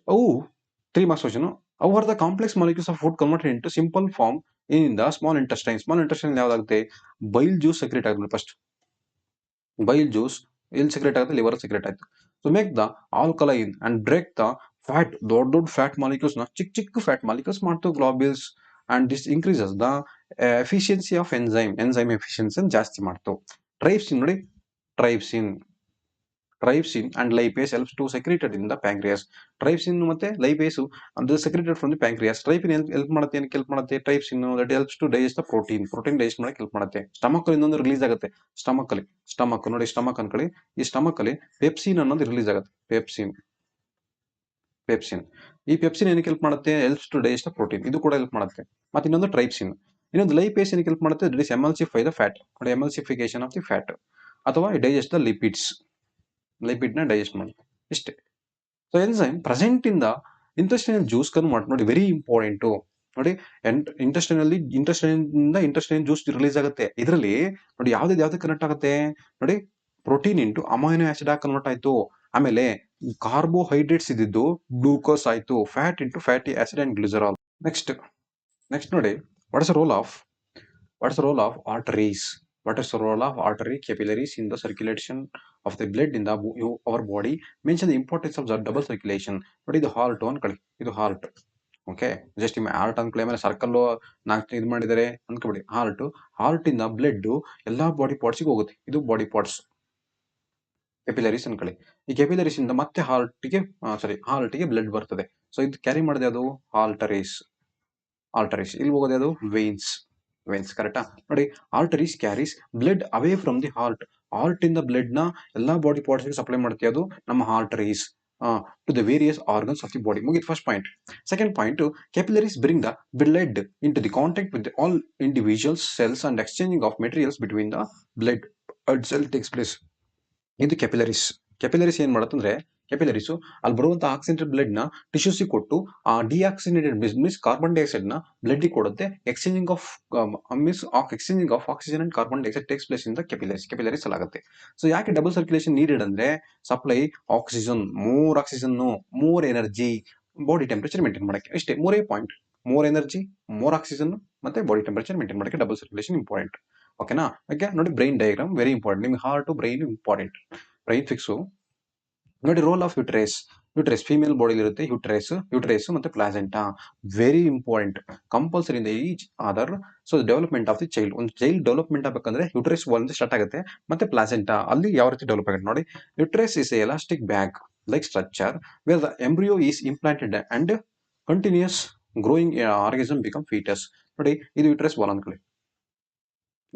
3 marks question. How are the complex molecules of food converted into simple form in the small intestine? Small intestine ಯಾವ್ದಾಗುತ್ತೆ? Bile juice secrete ಆಗುತ್ತೆ. First bile juice ಎಲ್ಲಿ secrete ಆಗುತ್ತೆ? Liver secrete ಆಯ್ತು. So make the alkaline and break the fat. ದೊಡ್ಡ fat molecules ನ ಚಿಕ್ಕ fat molecules ಮಾಡ್ತು, globules. And this increases the efficiency of enzyme efficiency ಜಾಸ್ತಿ ಮಾಡ್ತು. ಟ್ರೈಪ್ಸಿನ್ ನೋಡಿ, trypsin and lipase helps to secreted in the pancreas. Trypsin ಮತ್ತೆ lipase ಅದು secreted from the pancreas. Trypsin help ಮಾಡುತ್ತೆ, ಏನಕ್ಕೆ ಹೆಲ್ಪ್ ಮಾಡುತ್ತೆ? Trypsin that helps to digest the protein digest ಮಾಡಕ್ಕೆ help ಮಾಡುತ್ತೆ. ಸ್ಟಮಕ್ ಅಲ್ಲಿ ಇನ್ನೊಂದು ರಿಲೀಸ್ ಆಗುತ್ತೆ, ಸ್ಟಮಕ್ ನೋಡಿ, ಸ್ಟಮಕ್ ಅನ್ಕೊಳ್ಳಿ. ಈ ಸ್ಟಮಕ್ ಅಲ್ಲಿ ಪೆಪ್ಸಿನ್ ಅನ್ನೋದು ರಿಲೀಸ್ ಆಗುತ್ತೆ. ಪೆಪ್ಸಿನ್ ಈ ಪೆಪ್ಸಿನ್ ಏನಕ್ಕೆ ಹೆಲ್ಪ್ ಮಾಡುತ್ತೆ? Helps to digest the protein, ಇದು ಕೂಡ ಹೆಲ್ಪ್ ಮಾಡುತ್ತೆ. ಮತ್ತೆ ಇನ್ನೊಂದು ಟ್ರೈಪ್ಸಿನ್. ಇನ್ನೊಂದು ಲೈಪೇಸ್ ಏನಕ್ಕೆ ಹೆಲ್ಪ್ ಮಾಡುತ್ತೆ? That is emulsify the fat. ನೋಡಿ, ಎಮಲ್ಸಿಫಿಕೇಶನ್ ಆಫ್ ದಿ ಫ್ಯಾಟ್, ಅಥವಾ ಡೈಜೆಸ್ಟ್ ದ ಲಿಪಿಡ್ಸ್. ಲಿಪಿಡ್ ನ ಡೈಜೆಸ್ಟ್ ಮಾಡುತ್ತೆ. ಇಷ್ಟೇ. So enzyme present in the intestinal juice convert. ನೋಡಿ, ವೆರಿ ಇಂಪಾರ್ಟೆಂಟ್. ನೋಡಿ, ಇಂಟೆಸ್ಟೈನ್ ಜ್ಯೂಸ್ ರಿಲೀಸ್ ಆಗುತ್ತೆ. ಇದರಲ್ಲಿ ನೋಡಿ ಯಾವ್ದು ಕನೆಕ್ಟ್ ಆಗುತ್ತೆ ನೋಡಿ, ಪ್ರೋಟೀನ್ ಇಂಟು ಅಮೈನೋ ಆಸಿಡ್ ಆಗಿ ಕನ್ವರ್ಟ್ ಆಯ್ತು. ಆಮೇಲೆ ಕಾರ್ಬೋಹೈಡ್ರೇಟ್ಸ್ ಇದ್ದಿದ್ದು ಗ್ಲೂಕೋಸ್ ಆಯ್ತು. Fat into fatty acid and glycerol. Next ನೋಡಿ, what is the role of arteries? What is the role of artery capillaries in the circulation of the blood in the our body? Mention the importance of the double circulation. ನೋಡಿ ಇದು heart ಅನ್ಕೊಳ್ಳಿ, ಇದು heart. Okay, just ನಿಮ್ಮ heart ಅನ್ಕೊಳ್ಳಿ, ಆಮೇಲೆ circle ನಾಲ್ಕು ಇದು ಮಾಡಿದ್ದಾರೆ ಅನ್ಕೊಬಿಡಿ. ಹಾರ್ಟ್ ಇಂದ ಬ್ಲಡ್ ಎಲ್ಲಾ ಬಾಡಿ ಪಾರ್ಟ್ಸ್ಗೆ ಹೋಗುತ್ತೆ. ಇದು ಬಾಡಿ ಪಾರ್ಟ್ಸ್ ಕೆಪಿಲರೀಸ್ ಅನ್ಕೊಳ್ಳಿ. ಈ ಕೆಪಿಲರೀಸ್ ಇಂದ ಮತ್ತೆ ಹಾರ್ಟ್ಗೆ ಬ್ಲಡ್ ಬರ್ತದೆ. ಸೊ ಇದು ಕ್ಯಾರಿ ಮಾಡಿದೆ ಅದು ಆಲ್ಟರೀಸ್. ಇಲ್ಲಿ ಹೋಗೋದು ಅದು ವೇನ್ಸ್ ಕರೆಕ್ಟಾ? ನೋಡಿ, arteries carries blood away from the heart ಇಂದ ಬ್ಲಡ್ ನ ಎಲ್ಲಾ ಬಾಡಿ ಪಾರ್ಟ್ಸ್ ಗೆ ಸಪ್ಲೈ ಮಾಡುತ್ತೆ ಅದು ನಮ್ಮ arteries to the various organs of the body. ಮುಗಿದ first point. Second point, capillaries bring the blood into the contact with all individual cells and exchanging of materials between the blood and cell takes place. ಇದು capillaries ಏನ್ ಮಾಡುತ್ತಂದ್ರೆ, capillaries ಅಲ್ಲಿ ಬರುವಂತಹ oxygenated blood ನ tissues ಕೊಟ್ಟು ಆ deoxygenated means carbon dioxide ನ blood ಕೊಡುತ್ತೆ. Exchanging of oxygen and carbon dioxide takes place in the capillaries ಅಲ್ಲಿ ಆಗುತ್ತೆ. ಸೊ ಯಾಕೆ ಡಬಲ್ ಸರ್ಕ್ಯುಲೇಷನ್ ನೀಡೆಡ್ ಅಂದ್ರೆ, supply oxygen, more energy, body temperature maintain ಮಾಡಕ್ಕೆ. ಇಷ್ಟೇ ಮೂರೇ point. More energy, more oxygen ಮತ್ತೆ ಬಾಡಿ ಟೆಂಪರೇಚರ್ ಮೇಂಟೈನ್ ಮಾಡಕ್ಕೆ ಡಬಲ್ ಸರ್ಕ್ಯುಲೇಷನ್ ಇಂಪಾರ್ಟೆಂಟ್. ಓಕೆನಾ? ಓಕೆ, ನೋಡಿ ಬ್ರೈನ್ ಡಯಾಗ್ರಾಮ್ ವೆರಿ ಇಂಪಾರ್ಟೆಂಟ್. ನಿಮ್ಗೆ heart brain important. Brain fix ನೋಡಿ. ರೋಲ್ ಆಫ್ ಯುಟ್ರೇಸ್ ಫೀಮೇಲ್ ಬಾಡಿ ಇರುತ್ತೆ. ಯುಟ್ರೇಸ್ ಮತ್ತೆ placenta very important, compulsory in each other. So development of the child, ಒಂದು child development ಆಗಬೇಕಂದ್ರೆ ಯುಟ್ರೇಸ್ wall start ಆಗುತ್ತೆ. ಮತ್ತೆ ಪ್ಲಾಸೆಂಟಾ ಅಲ್ಲಿ ಯಾವ ರೀತಿ ಡೆವಲಪ್ ಆಗುತ್ತೆ ನೋಡಿ. Uterus is elastic bag like structure where the embryo is implanted and continuous growing organism become fetus. ನೋಡಿ, ಇದು ಯುಟ್ರಸ್ ವಾಲ್ ಅನ್ಕೊಳ್ಳಿ,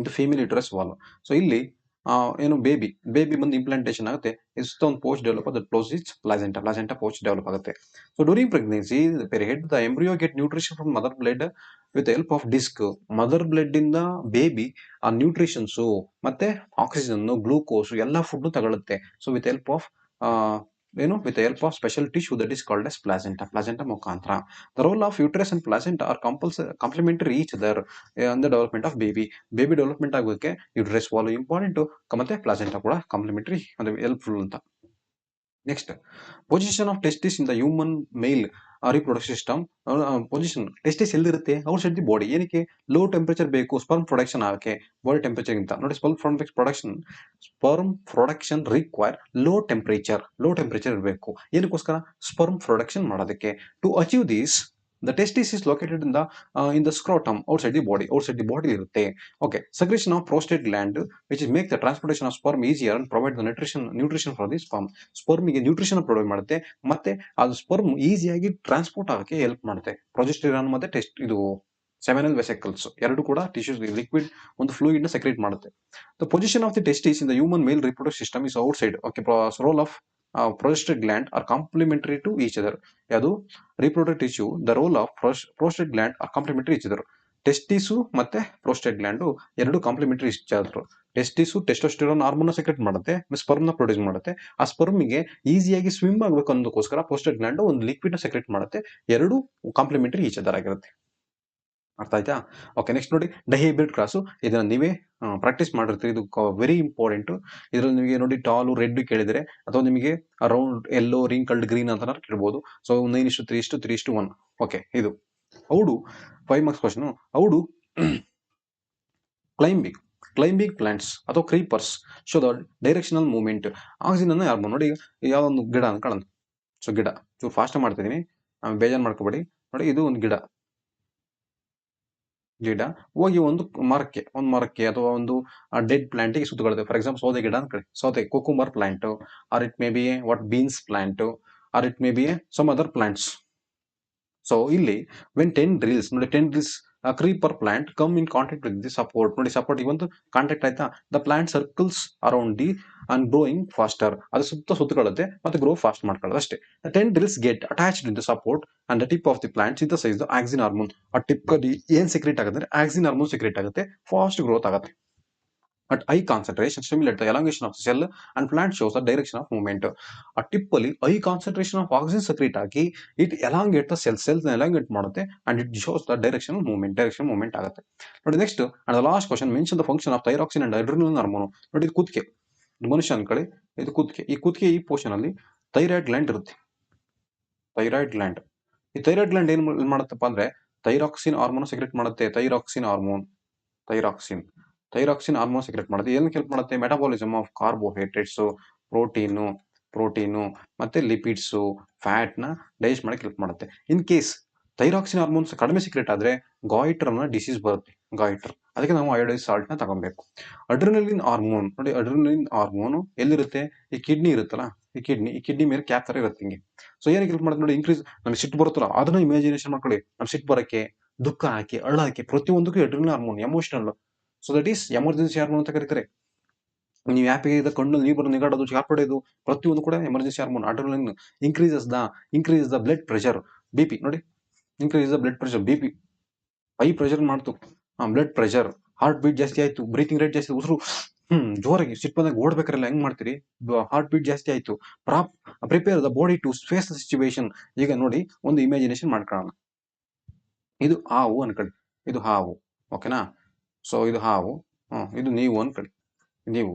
ಇದು ಫೀಮೇಲ್ ಯುಟ್ರಸ್ ವಾಲ್. ಸೊ ಇಲ್ಲಿ ಏನು ಬೇಬಿ ಬಂದು ಇಂಪ್ಲಾಂಟೇಶನ್ ಆಗುತ್ತೆ. ಇಷ್ಟು ಒಂದು ಪೋಸ್ಟ್ ಡೆವಲಪ್ ಅದು close is placenta post develop ಆಗುತ್ತೆ. So during pregnancy period the embryo get nutrition from mother blood with help of disc. Mother blood ಇಂದ ಬೇಬಿ ಆ ನ್ಯೂಟ್ರಿಷನ್ಸ್ ಮತ್ತೆ ಆಕ್ಸಿಜನ್, ಗ್ಲೂಕೋಸ್ ಎಲ್ಲ ಫುಡ್ ತಗೊಳುತ್ತೆ. So with help of special tissue that is called as placenta ಮುಖಾಂತರ. The role of uterus and placenta are complementary each other in the development of baby development ಆಗೋದಕ್ಕೆ uterus wall important ಮತ್ತೆ placenta ಕೂಡ complementary ಅಂದ್ರೆ helpful ಅಂತ. Next, position of testis in the human male reproduction system. Position testis ಎಲ್ಲಿರುತ್ತೆ? Outside the body. ಏನಕ್ಕೆ? Low temperature ಬೇಕು sperm production ಆಗಕ್ಕೆ, body temperature ಗಿಂತ. ನೋಡಿ, sperm production require low temperature ಇರಬೇಕು. ಏನಕ್ಕೋಸ್ಕರ? ಸ್ಪರ್ಮ್ ಪ್ರೊಡಕ್ಷನ್ ಮಾಡೋದಕ್ಕೆ. To achieve this the testis is located in the scrotum outside the body ಇರುತ್ತೆ. Okay, secretion of prostate gland which is make the transportation of sperm easier and provide the nutrition for the ಸ್ಪರ್ಮ್ಗೆ nutrition provide ಮಾಡುತ್ತೆ ಮತ್ತೆ ಅದು sperm ಈಸಿಯಾಗಿ transport ಆಗಕ್ಕೆ help ಮಾಡುತ್ತೆ. Progesterone ಮತ್ತೆ ಇದು ಸೆಮಿನಲ್ ವೆಸಿಕಲ್ಸ್ ಎರಡು ಕೂಡ ಟಿಶ್ಯೂಸ್ ಲಿಕ್ವಿಡ್ ಒಂದು ಫ್ಲೂಯಿಡ್ ನ ಸೆಕ್ರೇಟ್ ಮಾಡುತ್ತೆ. The position of the testis in the human male reproduction system is outside. Okay, role of prostate gland are complementary to each other. ಯಾವುದು? reproductive tissue, the role of prostate gland are complementary each other. Testis ಮತ್ತೆ prostate gland ಎರಡು complementary each other. Testis testosterone hormone secrete ಮಾಡುತ್ತೆ, sperm ನ produce ಮಾಡುತ್ತೆ. ಆ ಸ್ಪರ್ಮ್ಗೆ ಈಸಿಯಾಗಿ swim ಆಗಬೇಕು ಅನ್ನೋದಕ್ಕೋಸ್ಕರ ಪ್ರೋಸ್ಟೇಟ್ ಗ್ಲ್ಯಾಂಡ್ ಒಂದು ಲಿಕ್ವಿಡ್ ನ ಸೆಕ್ರೆಟ್ ಮಾಡುತ್ತೆ. ಎರಡು ಕಾಂಪ್ಲಿಮೆಂಟರಿ ಈಚ್ ಅದರ್ ಆಗಿರುತ್ತೆ. ಅರ್ಥ ಆಯ್ತಾ? ಓಕೆ, ನೆಕ್ಸ್ಟ್ ನೋಡಿ, ಡೈಹೈಬ್ರಿಡ್ ಕ್ರಾಸು. ಇದನ್ನ ನೀವೇ ಪ್ರಾಕ್ಟೀಸ್ ಮಾಡಿರ್ತೀರಿ. ಇದು ವೆರಿ ಇಂಪಾರ್ಟೆಂಟ್. ಇದರಲ್ಲಿ ನಿಮಗೆ ನೋಡಿ ಟಾಲು ರೆಡ್ ಕೇಳಿದರೆ ಅಥವಾ ನಿಮಗೆ ರೌಂಡ್ ಯೆಲ್ಲೋ ರಿಂಕಲ್ಡ್ ಗ್ರೀನ್ ಅಂತ ಕೇಳ್ಬೋದು. ಸೊ 9:3:3:1. ಓಕೆ, ಇದು ಔಡು 5 ಮಾರ್ಕ್ಸ್ ಕ್ವಶನ್. ಔಡು ಕ್ಲೈಂಬಿಂಗ್ ಪ್ಲಾಂಟ್ಸ್ ಅಥವಾ creepers show the directional movement. Oxygen hormone. ನೋಡಿ, ಯಾವೊಂದು ಗಿಡ ಅನ್ಕೊಳ್ಳೋಣ. ಸೊ ಗಿಡ ಚೂರು ಫಾಸ್ಟ್ ಮಾಡ್ತಿದ್ದೀನಿ, ಬೇಜಾರು ಮಾಡ್ಕೋಬೇಡಿ. ನೋಡಿ, ಇದು ಒಂದು ಗಿಡ ಹೋಗಿ ಒಂದು ಮರಕ್ಕೆ ಅಥವಾ ಒಂದು ಡೆಡ್ ಪ್ಲಾಂಟ್ ಗೆ ಸುತ್ತಕೊಳ್ಳುತ್ತೆ. ಫಾರ್ ಎಕ್ಸಾಂಪಲ್ ಸೌದೆ ಗಿಡ ಸೌದೆ cucumber plant, or it may be beans plant, or it may be some other plants. So ಇಲ್ಲಿ ವೆನ್ 10 drills ನೋಡಿ, 10 drills creeper plant come in contact with the support. ನೋಡಿ, support ಒಂದು contact ಆಯ್ತಾ, the plant circles around the and growing faster. ಅದು ಸುತ್ತಕೊಳ್ಳುತ್ತೆ ಮತ್ತೆ grow fast ಮಾಡ್ಕೊಳ್ಳೋದು ಅಷ್ಟೇ. 10 drills get attached in the support and the tip of the plant synthesize the auxin hormone. ಆ tip ಏನ್ secret ಆಗುತ್ತೆ ಅಂದ್ರೆ ಆಕ್ಸಿನ್ ಹಾರ್ಮೋನ್ ಸೆಕ್ರೆಟ್ ಆಗುತ್ತೆ, fast growth ಆಗುತ್ತೆ. At high concentration stimulate the elongation of the cell and plant shows the direction of movement. ಆ tip ಅಲ್ಲಿ high concentration of oxygen secrete ಆಗಿ it elongate the cells elongate ಮಾಡುತ್ತೆ and it shows the direction movement ಆಗುತ್ತೆ. ನೋಡಿ, next and the last question, mention the function of thyroxine and adrenaline hormone. ನೋಡಿ, ಇದು ಕುತ್ತಿಗೆ, ಮನುಷ್ಯ ಅನ್ಕೊಳ್ಳಿ, ಇದು ಕುತ್ತಿಗೆ. ಈ ಪೋರ್ಷನ್ ಅಲ್ಲಿ ಥೈರಾಯ್ಡ್ ಗ್ಲ್ಯಾಂಡ್ ಇರುತ್ತೆ. ಈ ಥೈರಾಯ್ಡ್ ಗ್ಲ್ಯಾಂಡ್ ಏನ್ ಮಾಡುತ್ತಪ್ಪ ಅಂದ್ರೆ ಥೈರಾಕ್ಸಿನ್ ಹಾರ್ಮೋನ್ ಸೆಕ್ರೆಟ್ ಮಾಡುತ್ತೆ. ಥೈರಾಕ್ಸಿನ್ ಥೈರಾಕ್ಸಿನ್ ಹಾರ್ಮೋನ್ ಸೆಕ್ರೆಟ್ ಮಾಡುತ್ತೆ. ಏನಕ್ಕೆ ಹೆಲ್ಪ್ ಮಾಡುತ್ತೆ? ಮೆಟಾಬಾಲಿಸಮ್ ಆಫ್ ಕಾರ್ಬೋಹೈಡ್ರೇಟ್ಸು, ಪ್ರೋಟೀನು ಮತ್ತೆ ಲಿಪಿಡ್ಸು, ಫ್ಯಾಟ್ನ ಡೈಜೆಸ್ಟ್ ಮಾಡಕ್ಕೆ ಹೆಲ್ಪ್ ಮಾಡುತ್ತೆ. ಇನ್ ಕೇಸ್ ಥೈರಾಕ್ಸಿನ್ ಹಾರ್ಮೋನ್ಸ್ ಕಡಿಮೆ ಸೀಕ್ರೆಟ್ ಆದ್ರೆ ಗಾಯಿಟ್ರ್ ಅನ್ನೋ ಡಿಸೀಸ್ ಬರುತ್ತೆ, ಗಾಯಿಟ್ರ್. ಅದಕ್ಕೆ ನಾವು ಅಯೋಡೈಸ್ ಸಾಲ್ಟ್ನ ತಗೊಬೇಕು. ಅಡ್ರಿನಲಿನ್ ಹಾರ್ಮೋನ್ ನೋಡಿ, ಅಡ್ರಿನಲಿನ್ ಹಾರ್ಮೋನು ಎಲ್ಲಿರುತ್ತೆ? ಈ ಕಿಡ್ನಿ ಇರುತ್ತಲ್ಲ, ಈ ಕಿಡ್ನಿ ಮೇಲೆ ಕ್ಯಾಪ್ ತರ ಇರುತ್ತೆ ಹಿಂಗೆ. ಸೊ ಏನಕ್ಕೆ ಹೆಲ್ಪ್ ಮಾಡುತ್ತೆ ನೋಡಿ? ಇನ್ಕ್ರೀಸ್, ನಮ್ಗೆ ಸಿಟ್ಟು ಬರುತ್ತಲ್ಲ ಅದನ್ನ ಇಮ್ಯಾಜಿನೇಷನ್ ಮಾಡ್ಕೊಳ್ಳಿ. ನಮ್ಗೆ ಸಿಟ್ಟು ಬರಕ್ಕೆ, ದುಃಖ ಹಾಕಿ, ಅಳ್ಳಾಕಿ, ಪ್ರತಿಯೊಂದಕ್ಕೂ adrenaline hormone emotional. So that is emergency hormone ಅಂತ ಕರೀತಾರೆ. ನೀವು ಹ್ಯಾಪಿ ಇದ್ದ ಕಣ್ಣು ನೀರು ಬರೋ, ನಿಗಾಡೋದು, ಚಾಪ್ ಹೊಡೆಯೋದು, ಪ್ರತಿಯೊಂದು ಕೂಡ emergency hormone. Adrenaline increase the blood pressure, BP ನೋಡಿ, increase the blood pressure, BP high pressure ಮಾಡ್ತು, ಬ್ಲಡ್ ಪ್ರೆಷರ್, ಹಾರ್ಟ್ ಬೀಟ್ ಜಾಸ್ತಿ ಆಯ್ತು, ಬ್ರೀತಿಂಗ್ ರೇಟ್ ಜಾಸ್ತಿ, ಉಸಿರು ಜೋರಾಗಿ ಸಿಟ್ಟು ಬಂದಾಗ ಓಡ್ಬೇಕಾರಲ್ಲ ಹೆಂಗ್ ಮಾಡ್ತೀರಿ? ಹಾರ್ಟ್ ಬೀಟ್ ಜಾಸ್ತಿ ಆಯ್ತು. Prepare the body to face the situation. ಈಗ ನೋಡಿ, ಒಂದು ಇಮ್ಯಾಜಿನೇಷನ್ ಮಾಡ್ಕೊಳ್ಳೋಣ. ಇದು ಹಾವು ಅನ್ಕೊಳ್ಳಿ, ಇದು ಹಾವು, ಓಕೆನಾ? ಸೊ ಇದು ಹಾವು, ಇದು ನೀವು ಅನ್ಕೊಳ್ಳಿ, ನೀವು.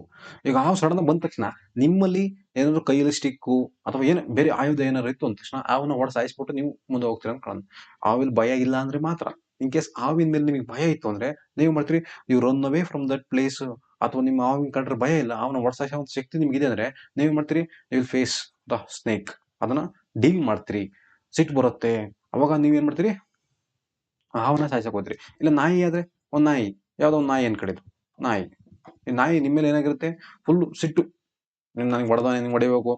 ಈಗ ಹಾವು ಸಡನ್ ಬಂದ ತಕ್ಷಣ ನಿಮ್ಮಲ್ಲಿ ಏನಾದ್ರು ಕೈಯಲ್ಲಿ ಸ್ಟಿಕ್ಕು ಅಥವಾ ಏನು ಬೇರೆ ಆಯುಧ ಏನಾದ್ರು ಇತ್ತು ಅಂದ ತಕ್ಷಣ ಹಾವನ್ನ ಹೊಡೆದು ಸಾಯಿಸ್ಬಿಟ್ಟು ನೀವು ಮುಂದೆ ಹೋಗ್ತೀರ ಅನ್ಕೊಳ್ಳೋಣ. ಹಾವಿಲ್ ಭಯ ಇಲ್ಲ ಅಂದ್ರೆ ಮಾತ್ರ. ಇನ್ ಕೇಸ್ ಹಾವಿನ ಮೇಲೆ ನಿಮಗೆ ಭಯ ಇತ್ತು ಅಂದ್ರೆ ನೀವು ಮಾಡ್ತೀರಿ, you run away from that place. ಅಥವಾ ನಿಮ್ಮ ಹಾವಿನ ಕಂಡ್ರೆ ಭಯ ಇಲ್ಲ, ಅವನ ಹೊಡೆಸೋ ಶಕ್ತಿ ನಿಮ್ಗೆ ಇದೆ ಅಂದ್ರೆ ನೀವು ಮಾಡ್ತೀರಿ, you will face the snake, ಅದನ್ನ ಡೀಲ್ ಮಾಡ್ತೀರಿ. ಸಿಟ್ಟು ಬರುತ್ತೆ, ಅವಾಗ ನೀವೇನ್ ಮಾಡ್ತೀರಿ? ಹಾವನ್ನ ಸಾಯಿಸಕ್ ಹೋಗ್ತೀರಿ. ಇಲ್ಲ ನಾಯಿ ಆದ್ರೆ, ಒಂದ್ ನಾಯಿ, ಯಾವ್ದೋ ಒಂದು ನಾಯಿ ಅನ್ಕೊಂಡಿದ್ದು, ನಾಯಿ ನಿಮ್ಮ ಮೇಲೆ ಏನಾಗಿರುತ್ತೆ? ಫುಲ್ ಸಿಟ್ಟು, ನನಗೆ ಹೊಡೆದ, ನಿನ್ಗೆ ಹೊಡಿಬೇಕು,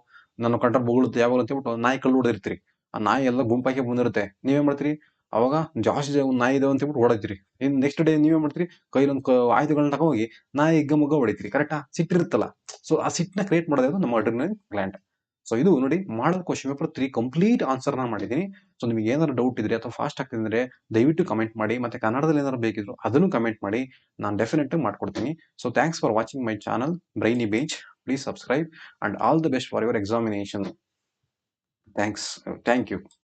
ನನ್ನ ಕಂಡ್ರೆ ಬೊಗಳುತ್ತೆ ಯಾವಾಗ ಅಂತ ಹೇಳ್ಬಿಟ್ಟು ನಾಯಿ ಕಲ್ಲು ಹೊಡೆದಿರ್ತೀರಿ. ಆ ನಾಯಿ ಎಲ್ಲ ಗುಂಪಾಕಿ ಬಂದಿರುತ್ತೆ. ನೀವೇನ್ ಮಾಡ್ತೀರಿ? ಅವಾಗ ಜಾಸ್ತಿ ಒಂದು ನಾಯಿ ಇದೆ ಅಂತ ಹೇಳ್ಬಿಟ್ಟು ಹೊಡಿತೀರಿ. ಇನ್ ನೆಕ್ಸ್ಟ್ ಡೇ ನೀವೇನ್ ಮಾಡ್ತೀರಿ? ಕೈಲೊಂದು ಆಯುಧಗಳನ್ನ ತಗೊಂಡೋಗಿ ನಾಯಿ ಹಿಗ್ಗ ಹೊಡಿತೀರಿ. ಕರೆಕ್ಟಾ? ಸಿಟ್ಟಿರುತ್ತಲ್ಲ. ಸೊ ಆ ಸಿಟ್ಟನ್ನ ಕ್ರಿಯೇಟ್ ಮಾಡೋದು ನಮ್ಮ ಅಡ್ರಿನಲಿನ್ ಗ್ಲ್ಯಾಂಡ್. ಸೊ ಇದು ನೋಡಿ, model question paper 3 complete answer ನ ಮಾಡಿದ್ದೀನಿ. ಸೊ ನಿಮಗೆ ಏನಾದ್ರು ಡೌಟ್ ಇದ್ರೆ ಅಥವಾ ಫಾಸ್ಟ್ ಆಗ್ತಿದ್ರೆ ದಯವಿಟ್ಟು ಕಮೆಂಟ್ ಮಾಡಿ. ಮತ್ತೆ ಕನ್ನಡದಲ್ಲಿ ಏನಾದ್ರು ಬೇಕಿದ್ರು ಅದನ್ನು ಕಮೆಂಟ್ ಮಾಡಿ, ನಾನು ಡೆಫಿನೆಟ್ ಮಾಡ್ಕೊಡ್ತೀನಿ. So thanks for watching my channel brainy bench. Please subscribe and all the best for your examination. Thanks. Thank you.